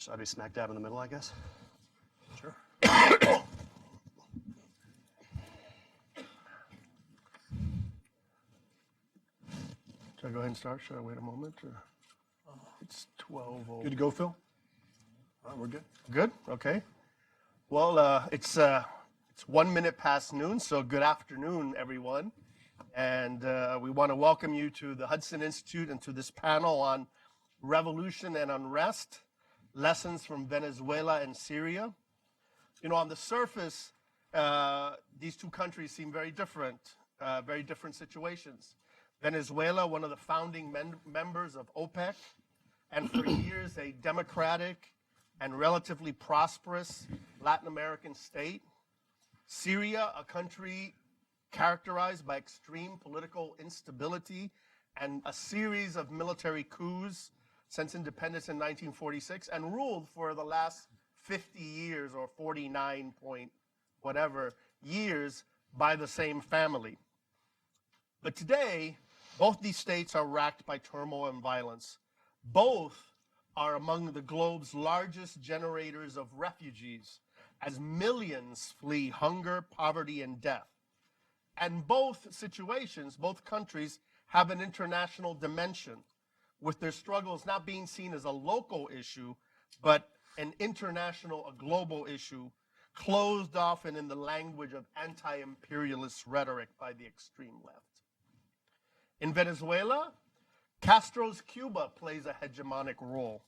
Should I be smack dab in the middle, I guess? Sure. Should I go ahead and start? Should I wait a moment? Or? It's 12:00. Good to go, Phil? All right, we're good. Good? Okay. Well, it's 1 minute past noon, so good afternoon, everyone. And we want to welcome you to the Hudson Institute and to this panel on revolution and unrest, lessons from Venezuela and Syria. You know, on the surface, these two countries seem very different situations. Venezuela, one of the founding members of OPEC, and for years a democratic and relatively prosperous Latin American state. Syria, a country characterized by extreme political instability and a series of military coups since independence in 1946, and ruled for the last 50 years or 49 point whatever years by the same family. But today, both these states are racked by turmoil and violence. Both are among the globe's largest generators of refugees, as millions flee hunger, poverty, and death. And both situations, both countries, have an international dimension, with their struggles not being seen as a local issue, but an international, a global issue, closed often in the language of anti-imperialist rhetoric by the extreme left. In Venezuela, Castro's Cuba plays a hegemonic role,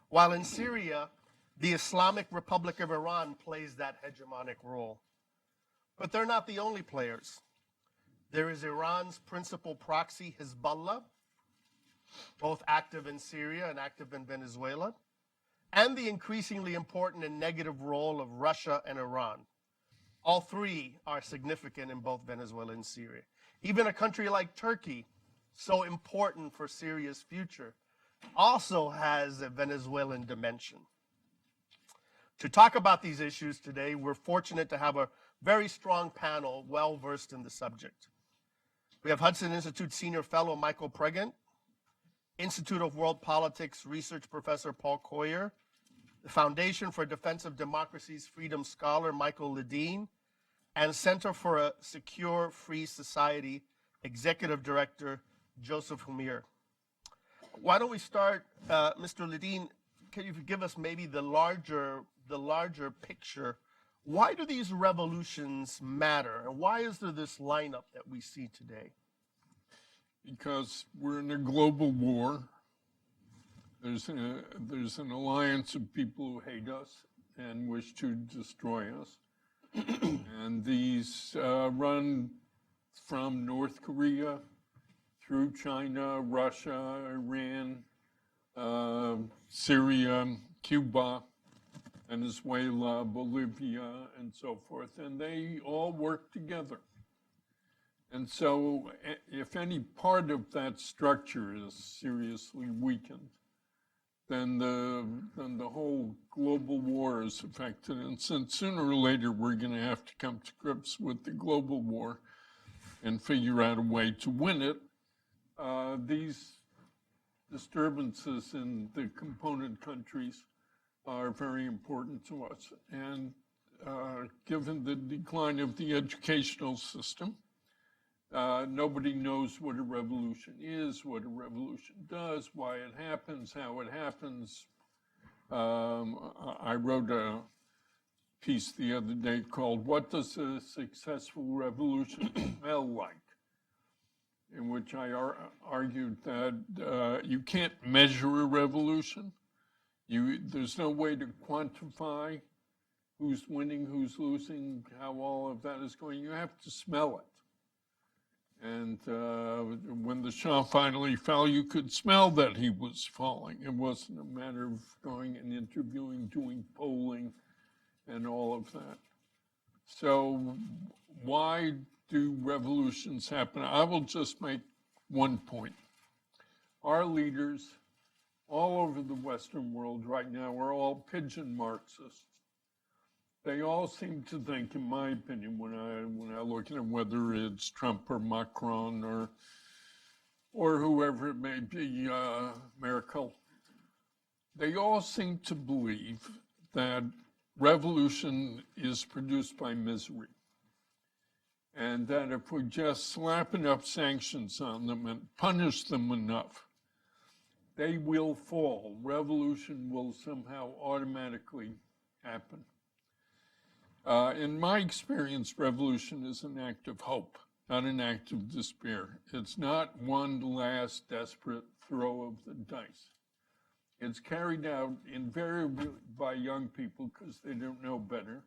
while in Syria, the Islamic Republic of Iran plays that hegemonic role. But they're not the only players. There is Iran's principal proxy, Hezbollah, both active in Syria and active in Venezuela, and the increasingly important and negative role of Russia and Iran. All three are significant in both Venezuela and Syria. Even a country like Turkey, so important for Syria's future, also has a Venezuelan dimension. To talk about these issues today, we're fortunate to have a very strong panel well-versed in the subject. We have Hudson Institute Senior Fellow Michael Pregent, Institute of World Politics Research Professor Paul Coyer, the Foundation for Defense of Democracies Freedom Scholar Michael Ledeen, and Center for a Secure Free Society Executive Director Joseph Humire. Why don't we start, Mr. Ledeen, can you give us maybe the larger picture? Why do these revolutions matter, and why is there this lineup that we see today? Because we're in a global war. There's an alliance of people who hate us and wish to destroy us. And these run from North Korea through China, Russia, Iran, Syria, Cuba, Venezuela, Bolivia, and so forth. And they all work together. And so if any part of that structure is seriously weakened, then the whole global war is affected. And since sooner or later we're going to have to come to grips with the global war and figure out a way to win it, these disturbances in the component countries are very important to us. And given the decline of the educational system, nobody knows what a revolution is, what a revolution does, why it happens, how it happens. I wrote a piece the other day called "What Does a Successful Revolution Smell Like?" in which I argued that you can't measure a revolution. There's no way to quantify who's winning, who's losing, how all of that is going. You have to smell it. And when the Shah finally fell, you could smell that he was falling. It wasn't a matter of going and interviewing, doing polling, and all of that. So why do revolutions happen? I will just make one point. Our leaders all over the Western world right now are all pigeon Marxists. They all seem to think, in my opinion, when I look at whether it's Trump or Macron or whoever it may be, Merkel, they all seem to believe that revolution is produced by misery. And that if we just slap enough sanctions on them and punish them enough, they will fall. Revolution will somehow automatically happen. In my experience, revolution is an act of hope, not an act of despair. It's not one last desperate throw of the dice. It's carried out invariably by young people because they don't know better.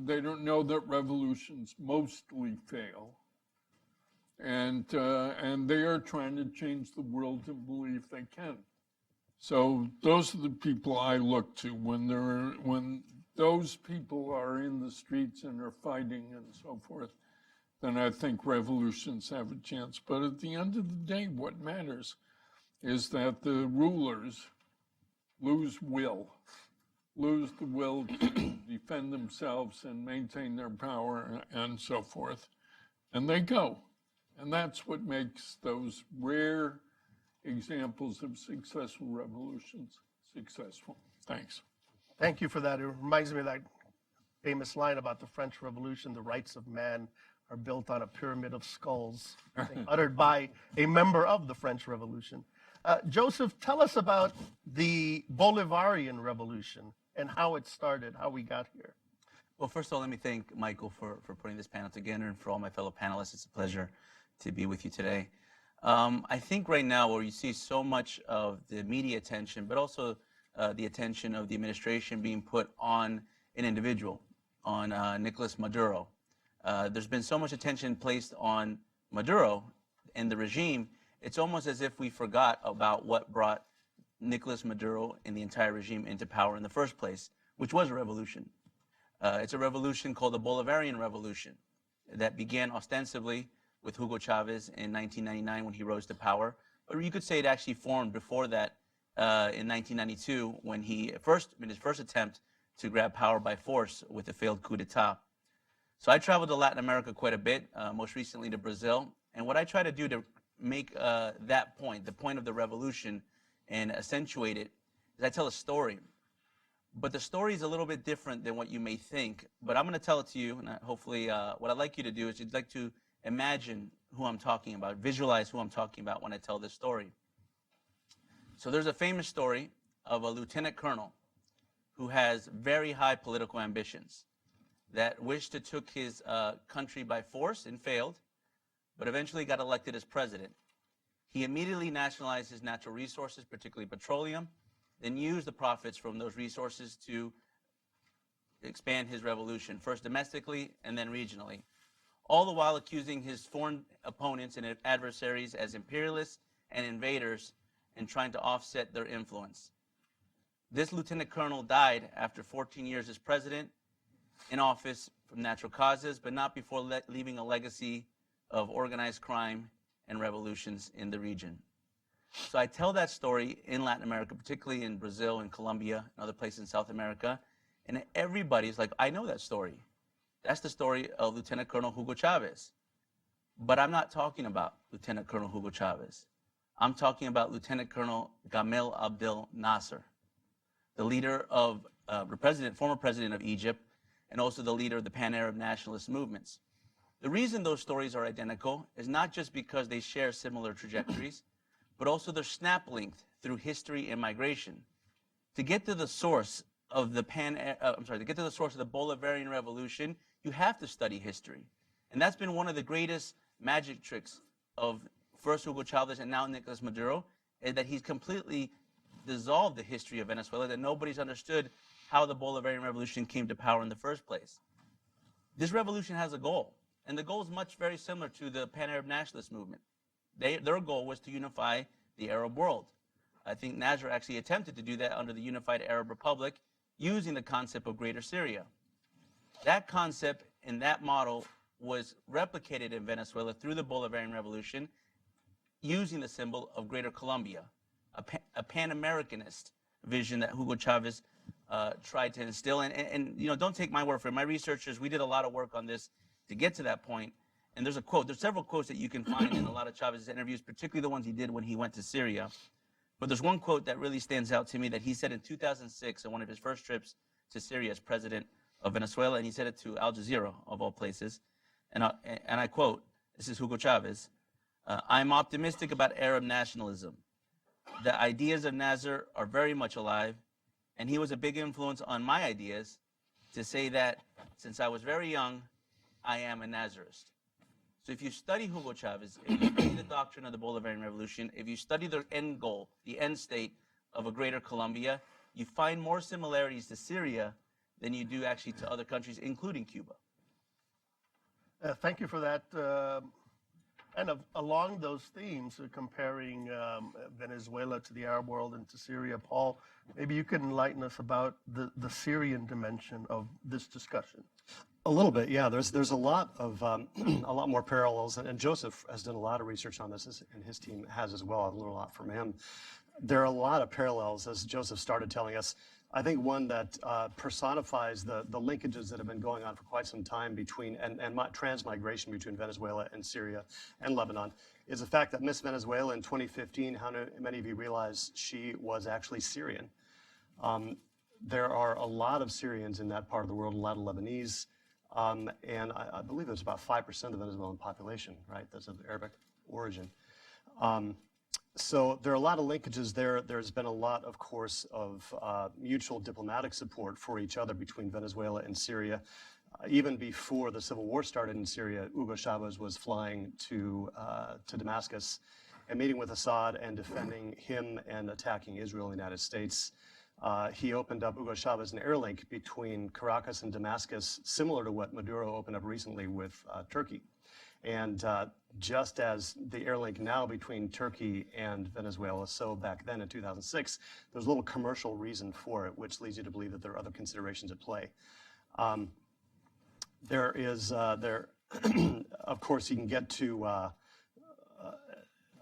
They don't know that revolutions mostly fail. And they are trying to change the world and believe they can. So those are the people I look to when those people are in the streets and are fighting and so forth, then I think revolutions have a chance. But at the end of the day, what matters is that the rulers lose the will to defend themselves and maintain their power and so forth. And they go. And that's what makes those rare examples of successful revolutions successful. Thanks. Thank you for that. It reminds me of that famous line about the French Revolution: the rights of man are built on a pyramid of skulls, I think, uttered by a member of the French Revolution. Joseph, tell us about the Bolivarian Revolution and how it started, how we got here. Well, first of all, let me thank Michael for putting this panel together, and for all my fellow panelists. It's a pleasure to be with you today. I think right now, where you see so much of the media attention, but also the attention of the administration being put on an individual, on Nicolas Maduro. There's been so much attention placed on Maduro and the regime, it's almost as if we forgot about what brought Nicolas Maduro and the entire regime into power in the first place, which was a revolution. It's a revolution called the Bolivarian Revolution that began ostensibly with Hugo Chavez in 1999 when he rose to power. But you could say it actually formed before that in 1992 when he made his first attempt to grab power by force with a failed coup d'etat. So I traveled to Latin America quite a bit, most recently to Brazil. And what I try to do to make that point, the point of the revolution, and accentuate it, is I tell a story. But the story is a little bit different than what you may think. But I'm going to tell it to you, and hopefully what I'd like you to do is you'd like to imagine who I'm talking about, visualize who I'm talking about when I tell this story. So there's a famous story of a lieutenant colonel who has very high political ambitions that wished to take his country by force and failed, but eventually got elected as president. He immediately nationalized his natural resources, particularly petroleum, then used the profits from those resources to expand his revolution, first domestically and then regionally, all the while accusing his foreign opponents and adversaries as imperialists and invaders and trying to offset their influence. This lieutenant colonel died after 14 years as president in office from natural causes, but not before leaving a legacy of organized crime and revolutions in the region. So I tell that story in Latin America, particularly in Brazil and Colombia and other places in South America, and everybody's like, I know that story. That's the story of Lieutenant Colonel Hugo Chavez. But I'm not talking about Lieutenant Colonel Hugo Chavez. I'm talking about Lieutenant Colonel Gamal Abdel Nasser, the leader of former president of Egypt, and also the leader of the Pan-Arab nationalist movements. The reason those stories are identical is not just because they share similar trajectories, but also they're snap-linked through history and migration. To get to the source of the Bolivarian Revolution, you have to study history. And that's been one of the greatest magic tricks of first Hugo Chavez and now Nicolas Maduro, is that he's completely dissolved the history of Venezuela, that nobody's understood how the Bolivarian Revolution came to power in the first place. This revolution has a goal, and the goal is very similar to the Pan-Arab nationalist movement. Their goal was to unify the Arab world. I think Nasser actually attempted to do that under the Unified Arab Republic using the concept of Greater Syria. That concept and that model was replicated in Venezuela through the Bolivarian Revolution using the symbol of Greater Colombia, a Pan-Americanist vision that Hugo Chavez tried to instill. And don't take my word for it. My researchers, we did a lot of work on this to get to that point. And there's several quotes that you can find in a lot of Chavez's interviews, particularly the ones he did when he went to Syria. But there's one quote that really stands out to me that he said in 2006 on one of his first trips to Syria as president of Venezuela, and he said it to Al Jazeera, of all places. And I quote, this is Hugo Chavez, "I'm optimistic about Arab nationalism. The ideas of Nasser are very much alive, and he was a big influence on my ideas to say that since I was very young, I am a Nasserist." So if you study Hugo Chavez, if you study the doctrine of the Bolivarian Revolution, if you study the end goal, the end state of a greater Colombia, you find more similarities to Syria than you do actually to other countries, including Cuba. Thank you for that. Along those themes, comparing Venezuela to the Arab world and to Syria, Paul, maybe you can enlighten us about the Syrian dimension of this discussion. A little bit, yeah. There's a lot of a lot more parallels, and Joseph has done a lot of research on this, and his team has as well. I've learned a lot from him. There are a lot of parallels, as Joseph started telling us. I think one that personifies the linkages that have been going on for quite some time between and transmigration between Venezuela and Syria and Lebanon is the fact that Miss Venezuela in 2015, how many of you realize she was actually Syrian? There are a lot of Syrians in that part of the world, a lot of Lebanese, and I believe there's about 5% of the Venezuelan population, right, that's of Arabic origin. So there are a lot of linkages there. There's been a lot, of course, of mutual diplomatic support for each other between Venezuela and Syria. Even before the civil war started in Syria, Hugo Chavez was flying to Damascus and meeting with Assad and defending him and attacking Israel and the United States. He opened up, Hugo Chavez, an air link between Caracas and Damascus, similar to what Maduro opened up recently with Turkey. And just as the air link now between Turkey and Venezuela, so back then in 2006, there's a little commercial reason for it, which leads you to believe that there are other considerations at play. There is, of course, you can get to,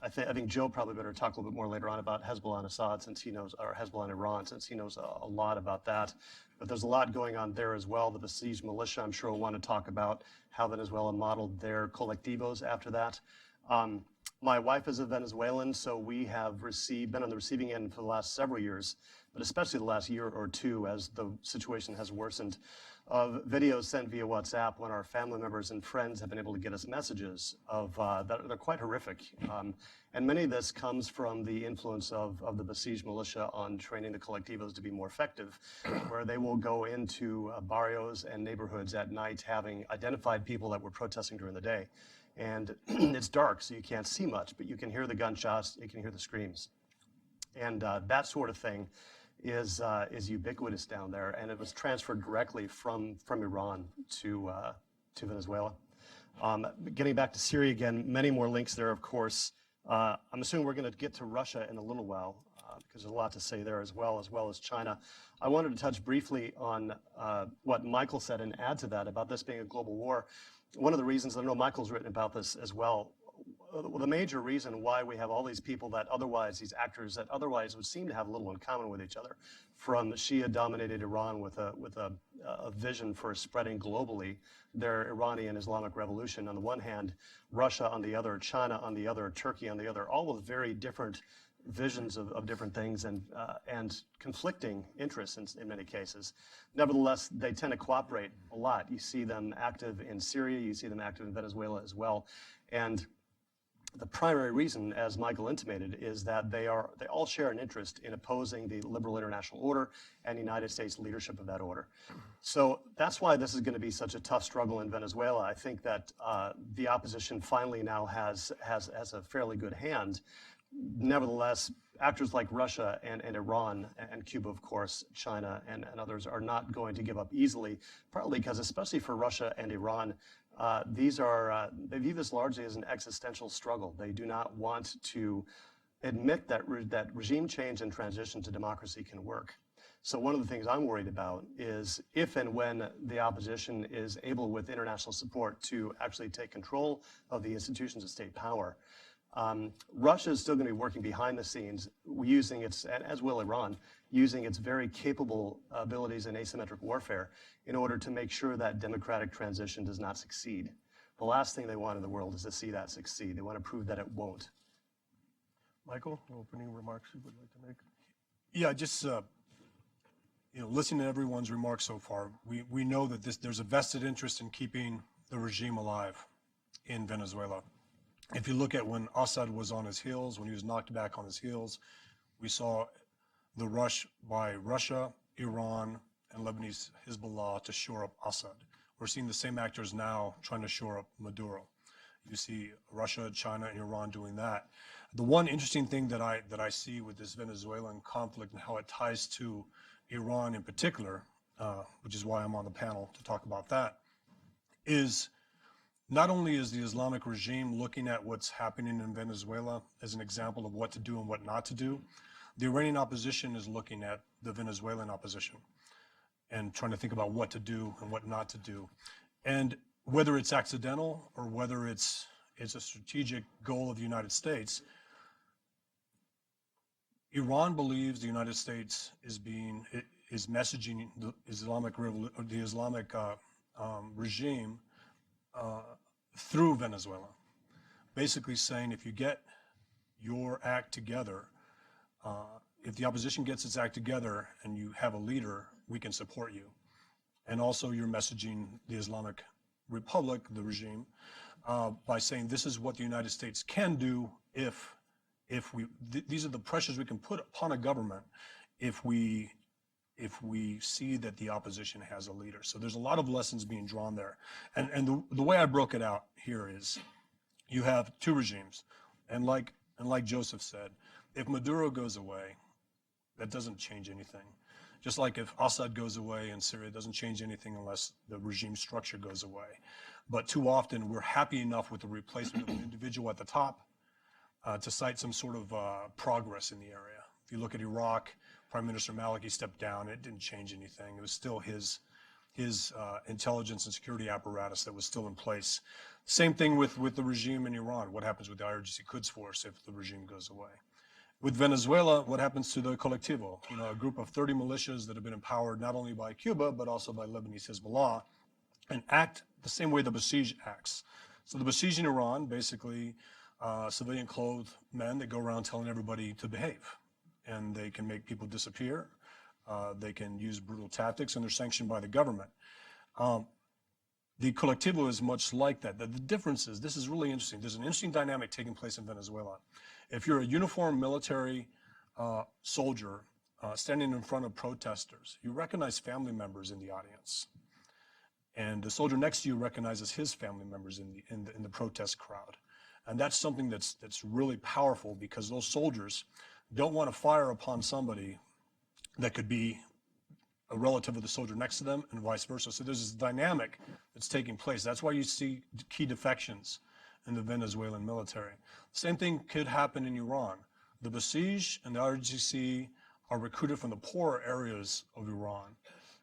I think Joe probably better talk a little bit more later on about Hezbollah and Assad, since he knows, or Hezbollah and Iran, since he knows a lot about that. But there's a lot going on there as well. The besieged militia, I'm sure, will want to talk about how Venezuela modeled their colectivos after that. My wife is a Venezuelan, so we have been on the receiving end for the last several years, but especially the last year or two as the situation has worsened, of videos sent via WhatsApp when our family members and friends have been able to get us messages of that are quite horrific. And many of this comes from the influence of the besieged militia on training the colectivos to be more effective, where they will go into barrios and neighborhoods at night having identified people that were protesting during the day. And it's dark, so you can't see much, but you can hear the gunshots, you can hear the screams. And that sort of thing is ubiquitous down there, and it was transferred directly from Iran to Venezuela. Getting back to Syria again, many more links there, of course. I'm assuming we're going to get to Russia in a little while, because there's a lot to say there as well as China. I wanted to touch briefly on what Michael said and add to that about this being a global war. One of the reasons, I know Michael's written about this as well, the major reason why we have all these people that otherwise, these actors that otherwise would seem to have little in common with each other, from Shia-dominated Iran with a vision for spreading globally their Iranian Islamic Revolution on the one hand, Russia on the other, China on the other, Turkey on the other, all with very different visions of different things and conflicting interests in many cases. Nevertheless, they tend to cooperate a lot. You see them active in Syria, you see them active in Venezuela as well. And the primary reason, as Michael intimated, is that they all share an interest in opposing the liberal international order and the United States leadership of that order. So that's why this is going to be such a tough struggle in Venezuela. I think that the opposition finally now has a fairly good hand. Nevertheless, actors like Russia and Iran and Cuba, of course, China and others are not going to give up easily, partly because, especially for Russia and Iran, they view this largely as an existential struggle. They do not want to admit that regime change and transition to democracy can work. So one of the things I'm worried about is if and when the opposition is able, with international support, to actually take control of the institutions of state power, Russia is still going to be working behind the scenes, using its, as will Iran, using its very capable abilities in asymmetric warfare in order to make sure that democratic transition does not succeed. The last thing they want in the world is to see that succeed. They want to prove that it won't. Michael, opening remarks you would like to make? Yeah, just listening to everyone's remarks so far, we know that there's a vested interest in keeping the regime alive in Venezuela. If you look at when Assad was on his heels, when he was knocked back on his heels, we saw the rush by Russia, Iran, and Lebanese Hezbollah to shore up Assad. We're seeing the same actors now trying to shore up Maduro. You see Russia, China, and Iran doing that. The one interesting thing that I see with this Venezuelan conflict and how it ties to Iran in particular, which is why I'm on the panel to talk about that, is not only is the Islamic regime looking at what's happening in Venezuela as an example of what to do and what not to do, the Iranian opposition is looking at the Venezuelan opposition and trying to think about what to do and what not to do. And whether it's accidental or whether it's a strategic goal of the United States, Iran believes the United States is messaging the Islamic regime through Venezuela, basically saying if you get your act together, if the opposition gets its act together and you have a leader, we can support you. And also you're messaging the Islamic Republic, the regime, by saying this is what the United States can do if these are the pressures we can put upon a government if we see that the opposition has a leader. So there's a lot of lessons being drawn there. And the way I broke it out here is you have two regimes. And like Joseph said, if Maduro goes away, that doesn't change anything. Just like if Assad goes away in Syria, it doesn't change anything unless the regime structure goes away. But too often we're happy enough with the replacement of an individual at the top to cite some sort of progress in the area. If you look at Iraq, Prime Minister Maliki stepped down. It didn't change anything. It was still his intelligence and security apparatus that was still in place. Same thing with the regime in Iran. What happens with the IRGC Quds Force if the regime goes away? With Venezuela, what happens to the Colectivo? A group of 30 militias that have been empowered not only by Cuba, but also by Lebanese Hezbollah, and act the same way the Basij acts. So the Basij in Iran, basically civilian clothed men that go around telling everybody to behave. And they can make people disappear. They can use brutal tactics, and they're sanctioned by the government. The Colectivo is much like that. The difference is, this is really interesting. There's an interesting dynamic taking place in Venezuela. If you're a uniformed military soldier standing in front of protesters, you recognize family members in the audience. And the soldier next to you recognizes his family members in the protest crowd. And that's something that's really powerful, because those soldiers don't want to fire upon somebody that could be a relative of the soldier next to them, and vice versa. So there's this dynamic that's taking place. That's why you see key defections in the Venezuelan military. Same thing could happen in Iran. The Basij and the IRGC are recruited from the poorer areas of Iran,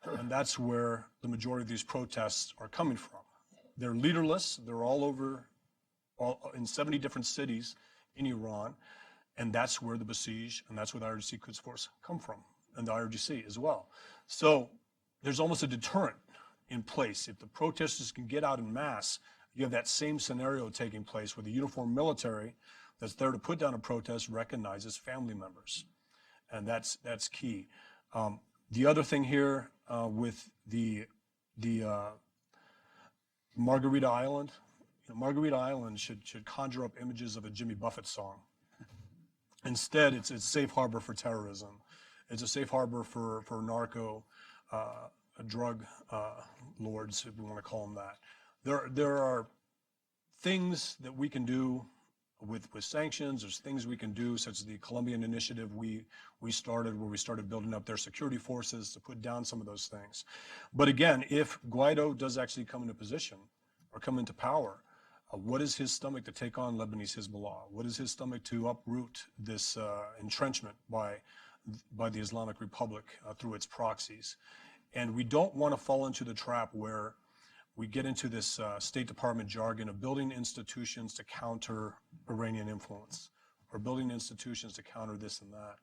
and that's where the majority of these protests are coming from. They're leaderless. They're all over, in 70 different cities in Iran, and that's where the Basij and that's where the IRGC Quds Force come from, and the IRGC as well. So there's almost a deterrent in place. If the protesters can get out in mass, you have that same scenario taking place where the uniformed military that's there to put down a protest recognizes family members. And that's key. The other thing here with the Margarita Island, Margarita Island should conjure up images of a Jimmy Buffett song. Instead, it's a safe harbor for terrorism. It's a safe harbor for narco drug lords, if we want to call them that. There are things that we can do with sanctions. There's things we can do, such as the Colombian initiative we started, where we started building up their security forces to put down some of those things. But again, if Guaido does actually come into position or come into power, what is his stomach to take on Lebanese Hezbollah? What is his stomach to uproot this entrenchment by the Islamic Republic through its proxies? And we don't want to fall into the trap where we get into this State Department jargon of building institutions to counter Iranian influence, or building institutions to counter this and that.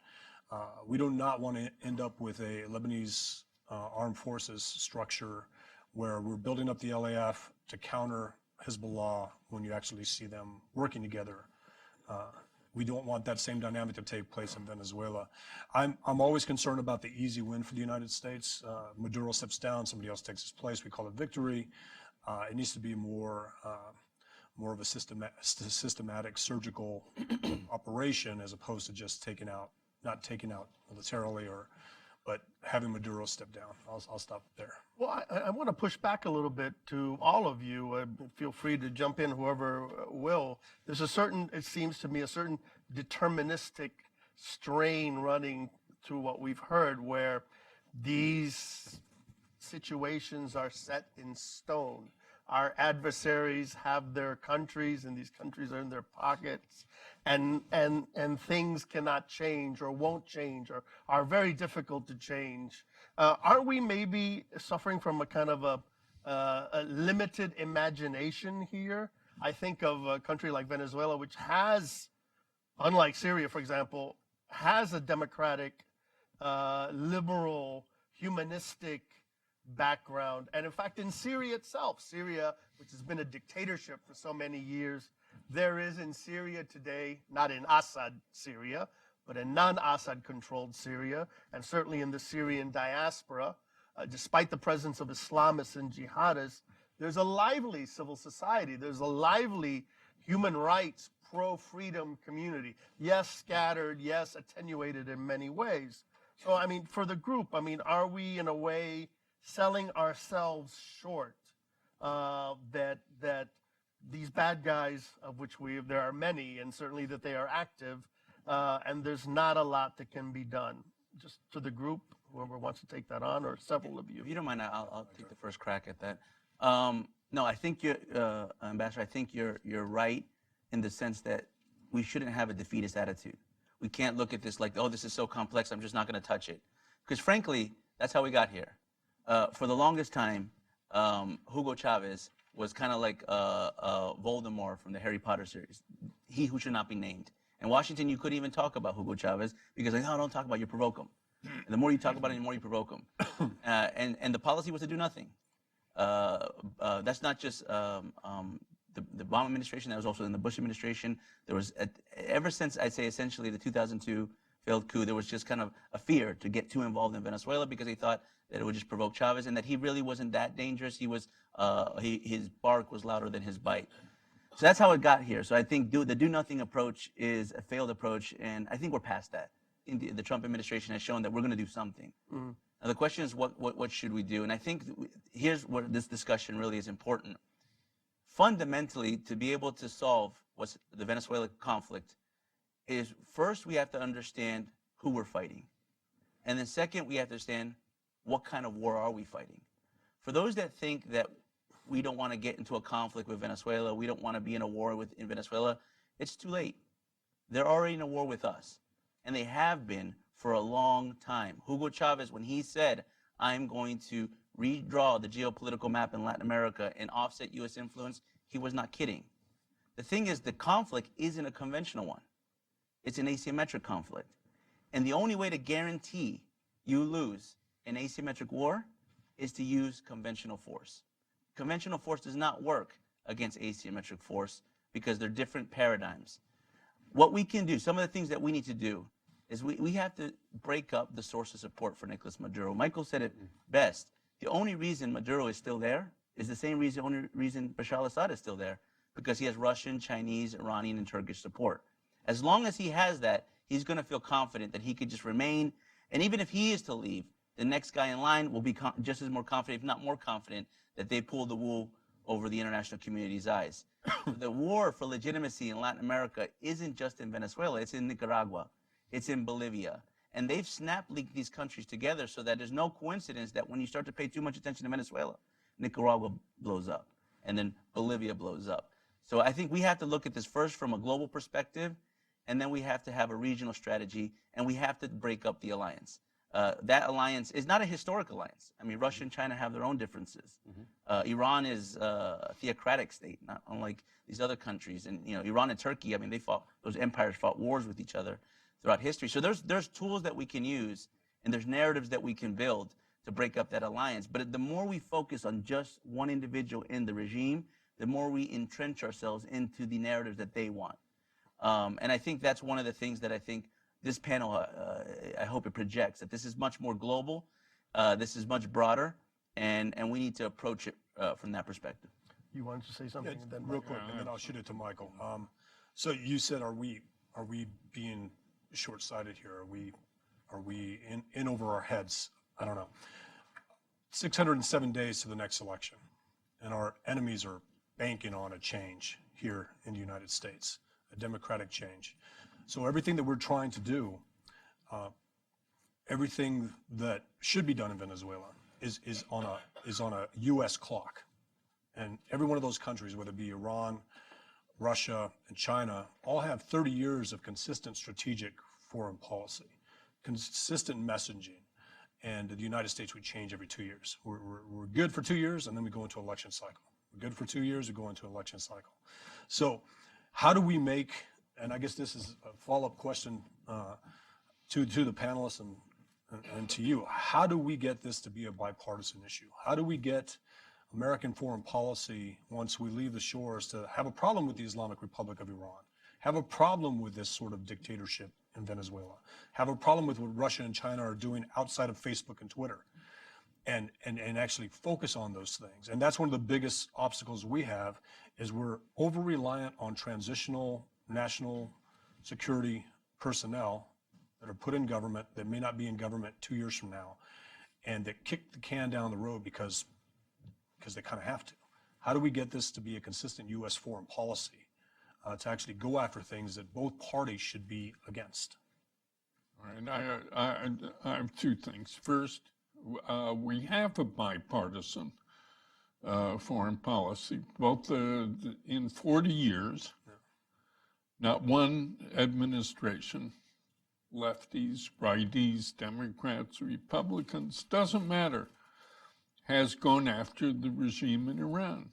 We do not want to end up with a Lebanese armed forces structure where we're building up the LAF to counter Hezbollah when you actually see them working together We don't want that same dynamic to take place in Venezuela. I'm always concerned about the easy win for the United States. Maduro steps down, somebody else takes his place. We call it victory. It needs to be more of a systematic surgical operation as opposed to just not taking out militarily, but having Maduro step down. I'll stop there. Well, I want to push back a little bit to all of you. Feel free to jump in, whoever will. There's it seems to me, a certain deterministic strain running through what we've heard, where these situations are set in stone. Our adversaries have their countries, and these countries are in their pockets, and things cannot change or won't change or are very difficult to change. Are we maybe suffering from a kind of a limited imagination here? I think of a country like Venezuela, which has, unlike Syria, for example, has a democratic, liberal, humanistic background. And in fact, in Syria itself, which has been a dictatorship for so many years, there is in Syria today, not in Assad Syria, but in non-Assad controlled Syria, and certainly in the Syrian diaspora, despite the presence of Islamists and jihadists, there's a lively civil society. There's a lively human rights, pro-freedom community. Yes, scattered, yes, attenuated in many ways. So, I mean, for the group, I mean, are we in a way selling ourselves short that these bad guys, of which there are many, and certainly that they are active, and there's not a lot that can be done? Just to the group, whoever wants to take that on, or several of you. If you don't mind, I'll take the first crack at that. No, I think Ambassador, I think you're right in the sense that we shouldn't have a defeatist attitude. We can't look at this like, oh, this is so complex, I'm just not going to touch it. Because frankly, that's how we got here. For the longest time, Hugo Chavez was kind of like Voldemort from the Harry Potter series, he who should not be named. In Washington, you couldn't even talk about Hugo Chavez because, like, no, don't talk about it, you provoke him. And the more you talk about it, the more you provoke him. And the policy was to do nothing. That's not just the Obama administration, that was also in the Bush administration. There was, ever since, I'd say, essentially the 2002 failed coup, there was just kind of a fear to get too involved in Venezuela because they thought that it would just provoke Chavez and that he really wasn't that dangerous. He was, his bark was louder than his bite. So that's how it got here. So I think the do-nothing approach is a failed approach, and I think we're past that. The Trump administration has shown that we're going to do something. Mm-hmm. Now the question is, what should we do? And I think here's where this discussion really is important. Fundamentally, to be able to solve what's the Venezuela conflict is, first, we have to understand who we're fighting. And then second, we have to understand what kind of war are we fighting. For those that think that we don't want to get into a conflict with Venezuela, we don't want to be in a war in Venezuela, it's too late. They're already in a war with us. And they have been for a long time. Hugo Chavez, when he said, I'm going to redraw the geopolitical map in Latin America and offset U.S. influence, he was not kidding. The thing is, the conflict isn't a conventional one. It's an asymmetric conflict. And the only way to guarantee you lose an asymmetric war is to use conventional force. Conventional force does not work against asymmetric force because they're different paradigms. What we can do, some of the things that we need to do, is we have to break up the source of support for Nicolas Maduro. Michael said it best. The only reason Maduro is still there is the same reason, only reason Bashar al-Assad is still there, because he has Russian, Chinese, Iranian, and Turkish support. As long as he has that, he's going to feel confident that he could just remain. And even if he is to leave, the next guy in line will be just as more confident, if not more confident, that they pulled the wool over the international community's eyes. The war for legitimacy in Latin America isn't just in Venezuela, it's in Nicaragua, it's in Bolivia. And they've snap-linked these countries together so that there's no coincidence that when you start to pay too much attention to Venezuela, Nicaragua blows up, and then Bolivia blows up. So I think we have to look at this first from a global perspective, and then we have to have a regional strategy, and we have to break up the alliance. That alliance is not a historic alliance. I mean, Russia and China have their own differences. Mm-hmm. Iran is a theocratic state, not unlike these other countries. And Iran and Turkey, I mean, those empires fought wars with each other throughout history. So there's tools that we can use, and there's narratives that we can build to break up that alliance. But the more we focus on just one individual in the regime, the more we entrench ourselves into the narratives that they want. And I think that's one of the things that I think this panel, I hope it projects, that this is much more global, this is much broader, and we need to approach it from that perspective. You wanted to say something, and then Real quick, and then I'll shoot it to Michael. So you said, are we being short-sighted here? Are we in over our heads? I don't know. 607 days to the next election, and our enemies are banking on a change here in the United States, a democratic change. So everything that we're trying to do, everything that should be done in Venezuela is on a U.S. clock. And every one of those countries, whether it be Iran, Russia, and China, all have 30 years of consistent strategic foreign policy, consistent messaging. And the United States, we change every 2 years. We're good for 2 years, and then we go into election cycle. We're good for 2 years, we go into election cycle. So how do we make, and I guess this is a follow-up question to the panelists and to you, how do we get this to be a bipartisan issue? How do we get American foreign policy, once we leave the shores, to have a problem with the Islamic Republic of Iran, have a problem with this sort of dictatorship in Venezuela, have a problem with what Russia and China are doing outside of Facebook and Twitter, and actually focus on those things? And that's one of the biggest obstacles we have, is we're over-reliant on transitional national security personnel that are put in government that may not be in government 2 years from now, and that kick the can down the road because they kind of have to. How do we get this to be a consistent U.S. foreign policy to actually go after things that both parties should be against? All right, I have two things. First, we have a bipartisan foreign policy. Both in 40 years, not one administration, lefties, righties, Democrats, Republicans, doesn't matter, has gone after the regime in Iran.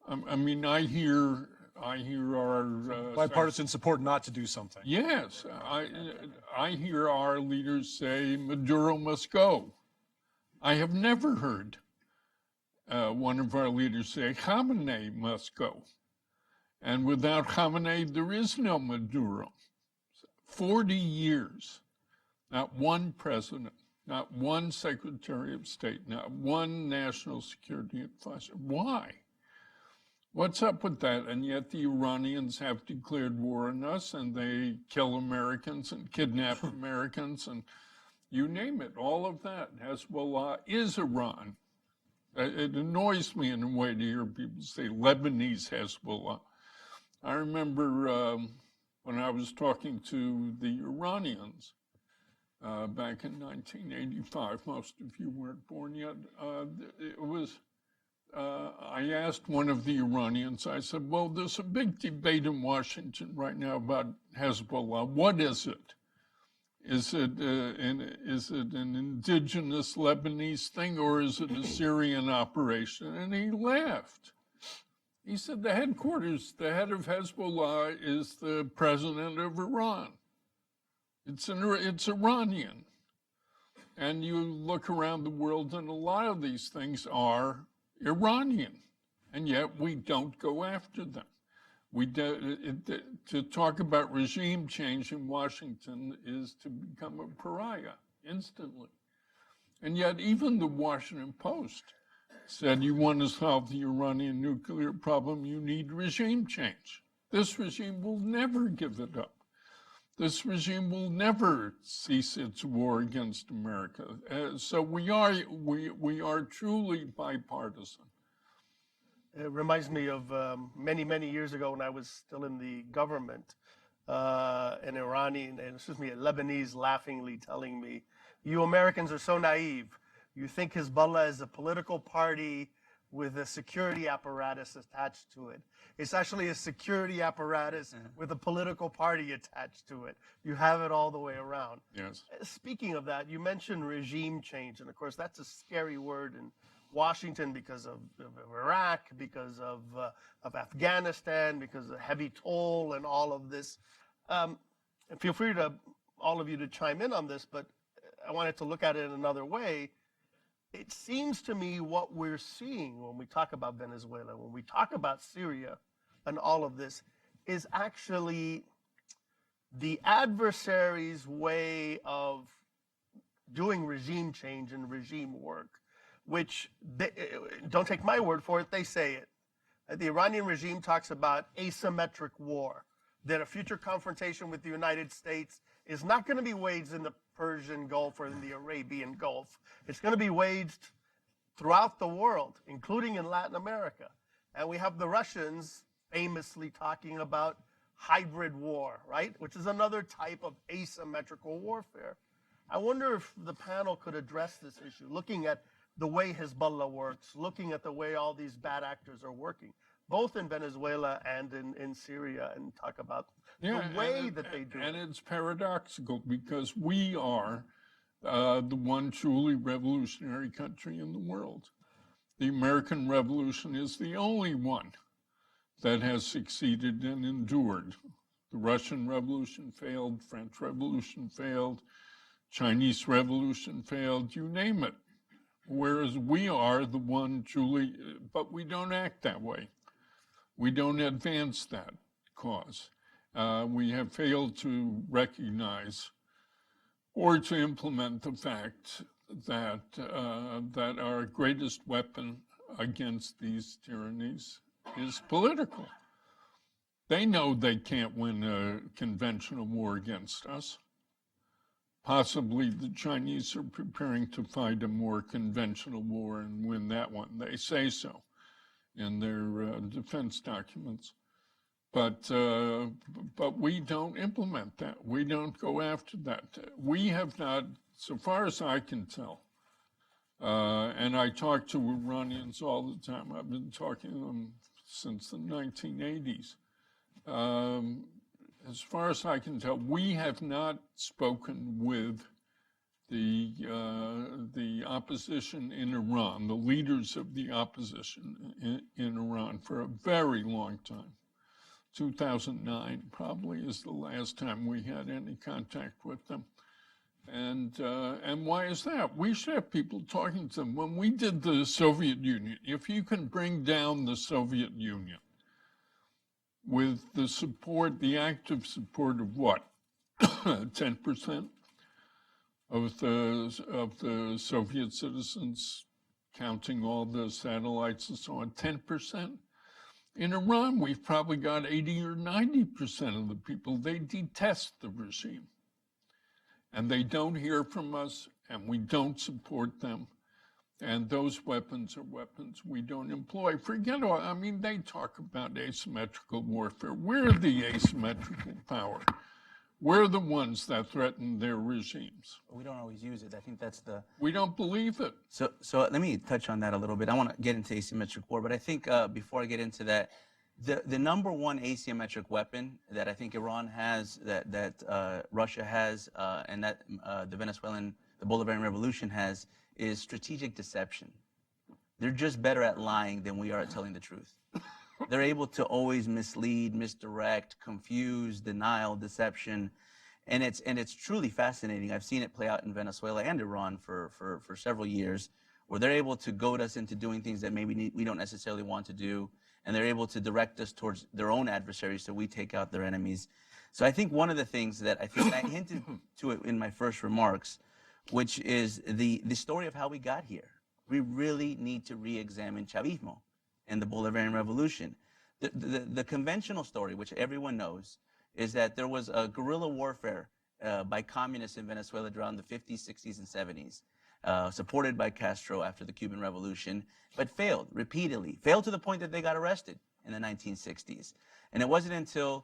I mean, I hear our Bipartisan support not to do something. yes, I hear our leaders say Maduro must go. I have never heard one of our leaders say Khamenei must go. And without Khamenei, there is no Maduro. 40 years, not one president, not one Secretary of State, not one national security advisor. Why? What's up with that? And yet the Iranians have declared war on us, and they kill Americans and kidnap Americans, and you name it, all of that. Hezbollah is Iran. It annoys me in a way to hear people say Lebanese Hezbollah. I remember when I was talking to the Iranians, back in 1985, most of you weren't born yet. I asked one of the Iranians, I said, well, there's a big debate in Washington right now about Hezbollah. What is it? Is it an indigenous Lebanese thing, or is it a Syrian operation? And he laughed. He said the head of Hezbollah is the president of Iran. It's Iranian. And you look around the world, and a lot of these things are Iranian, and yet we don't go after them. To talk about regime change in Washington is to become a pariah instantly. And yet even the Washington Post said, you want to solve the Iranian nuclear problem, you need regime change. This regime will never give it up. This regime will never cease its war against America. So we are truly bipartisan. It reminds me of many, many years ago when I was still in the government, an Iranian, a Lebanese laughingly telling me, you Americans are so naive. You think Hezbollah is a political party with a security apparatus attached to it. It's actually a security apparatus with a political party attached to it. You have it all the way around. Yes. Speaking of that, you mentioned regime change, and of course that's a scary word in Washington because of Iraq, because of Afghanistan, because of the heavy toll and all of this. And feel free to, all of you, to chime in on this, but I wanted to look at it in another way. It seems to me what we're seeing when we talk about Venezuela, when we talk about Syria and all of this, is actually the adversary's way of doing regime change and regime work, which they, don't take my word for it, they say it. The Iranian regime talks about asymmetric war, that a future confrontation with the United States is not going to be waged in the Persian Gulf or in the Arabian Gulf. It's going to be waged throughout the world, including in Latin America. And we have the Russians famously talking about hybrid war, right? Which is another type of asymmetrical warfare. I wonder if the panel could address this issue, looking at the way Hezbollah works, looking at the way all these bad actors are working, both in Venezuela and in Syria, and talk about the way that they do it. And it's paradoxical because we are the one truly revolutionary country in the world. The American Revolution is the only one that has succeeded and endured. The Russian Revolution failed, French Revolution failed, Chinese Revolution failed, you name it. Whereas we are the one truly, but we don't act that way. We don't advance that cause. We have failed to recognize or to implement the fact that that our greatest weapon against these tyrannies is political. They know they can't win a conventional war against us. Possibly the Chinese are preparing to fight a more conventional war and win that one. They say so in their defense documents. But we don't implement that. We don't go after that. We have not, so far as I can tell, and I talk to Iranians all the time. I've been talking to them since the 1980s. As far as I can tell, we have not spoken with the opposition in Iran, the leaders of the opposition in Iran, for a very long time. 2009 probably is the last time we had any contact with them. And why is that? We should have people talking to them. When we did the Soviet Union, if you can bring down the Soviet Union with the support, the active support of what? 10% of the Soviet citizens, counting all the satellites and so on, 10%. In Iran, we've probably got 80 or 90% of the people. They detest the regime. And they don't hear from us, and we don't support them. And those weapons are weapons we don't employ. Forget all, I mean, they talk about asymmetrical warfare. We're the asymmetrical power. We're the ones that threaten their regimes. We don't always use it. I think that's the... We don't believe it. So let me touch on that a little bit. I want to get into asymmetric war, but I think before I get into that, the number one asymmetric weapon that I think Iran has, that Russia has, and that the Bolivarian Revolution has, is strategic deception. They're just better at lying than we are at telling the truth. They're able to always mislead, misdirect, confuse, denial, deception, and it's truly fascinating. I've seen it play out in Venezuela and Iran for several years, where they're able to goad us into doing things that maybe we don't necessarily want to do, and they're able to direct us towards their own adversaries so we take out their enemies. So I think one of the things that I think I hinted to it in my first remarks, which is the story of how we got here. We really need to re-examine Chavismo and the Bolivarian Revolution. The conventional story, which everyone knows, is that there was a guerrilla warfare by communists in Venezuela around the 50s, 60s, and 70s, supported by Castro after the Cuban Revolution, but failed repeatedly, failed to the point that they got arrested in the 1960s. And it wasn't until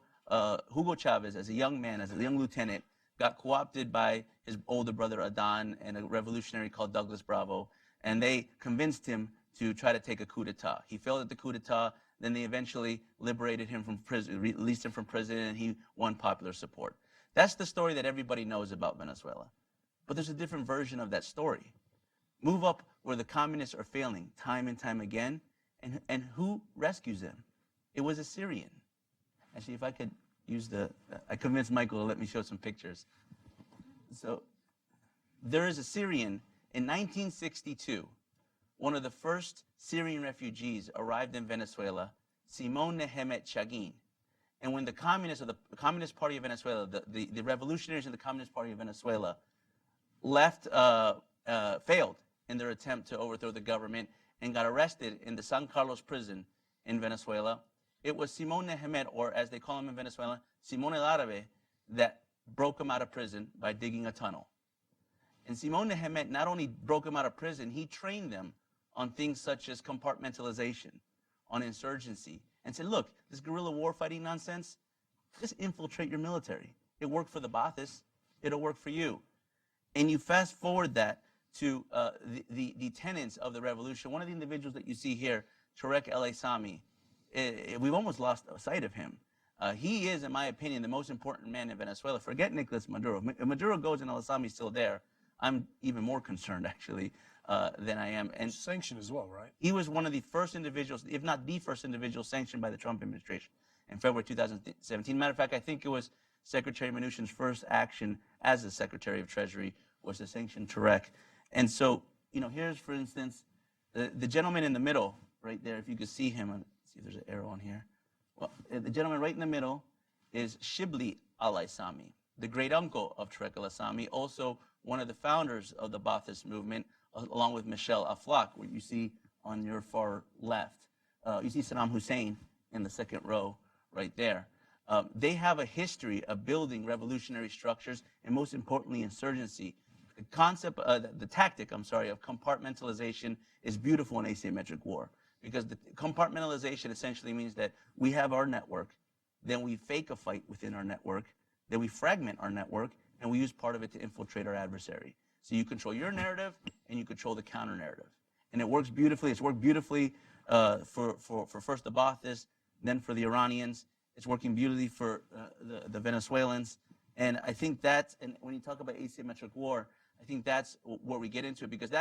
Hugo Chavez, as a young man, as a young lieutenant, got co-opted by his older brother Adan and a revolutionary called Douglas Bravo, and they convinced him to try to take a coup d'etat. He failed at the coup d'etat, then they eventually liberated him from prison, released him from prison, and he won popular support. That's the story that everybody knows about Venezuela. But there's a different version of that story. Move up where the communists are failing time and time again, and who rescues them? It was a Syrian. Actually, if I could use I convinced Michael to let me show some pictures. So there is a Syrian in 1962. One of the first Syrian refugees arrived in Venezuela, Simon Nehemet Chagin. And when the communists, or the Communist Party of Venezuela, the revolutionaries in the Communist Party of Venezuela failed in their attempt to overthrow the government and got arrested in the San Carlos prison in Venezuela, it was Simón Nehemet, or as they call him in Venezuela, Simón el Árabe, that broke him out of prison by digging a tunnel. And Simón Nehemet not only broke him out of prison, he trained them on things such as compartmentalization, on insurgency, and said, look, this guerrilla war fighting nonsense, just infiltrate your military. It worked for the Baathists, it'll work for you. And you fast forward that to the tenets of the revolution. One of the individuals that you see here, Tarek El Aissami, we've almost lost sight of him. He is, in my opinion, the most important man in Venezuela. Forget Nicolas Maduro. If Maduro goes and El Aissami's still there, I'm even more concerned, actually, than I am. And Sanctioned as well, right? he was one of the first individuals, if not the first individual, sanctioned by the Trump administration in February 2017. Matter of fact, I think it was Secretary Mnuchin's first action as the Secretary of Treasury was to sanction Tarek. And so, here's, for instance, the gentleman in the middle, right there, if you could see him. Let's see if there's an arrow on here. Well, the gentleman right in the middle is Shibli al-Aissami, the great uncle of Tarek al-Aissami, also one of the founders of the Ba'athist movement, along with Michel Aflaq, where you see on your far left. You see Saddam Hussein in the second row right there. They have a history of building revolutionary structures and, most importantly, insurgency. The concept, the tactic, of compartmentalization is beautiful in asymmetric war, because the compartmentalization essentially means that we have our network, then we fake a fight within our network, then we fragment our network, and we use part of it to infiltrate our adversary. So you control your narrative, and you control the counter narrative. And it works beautifully. It's worked beautifully for first the Baathists, then for the Iranians. It's working beautifully for the Venezuelans. And I think that's, and when you talk about asymmetric war, I think that's where we get into it, because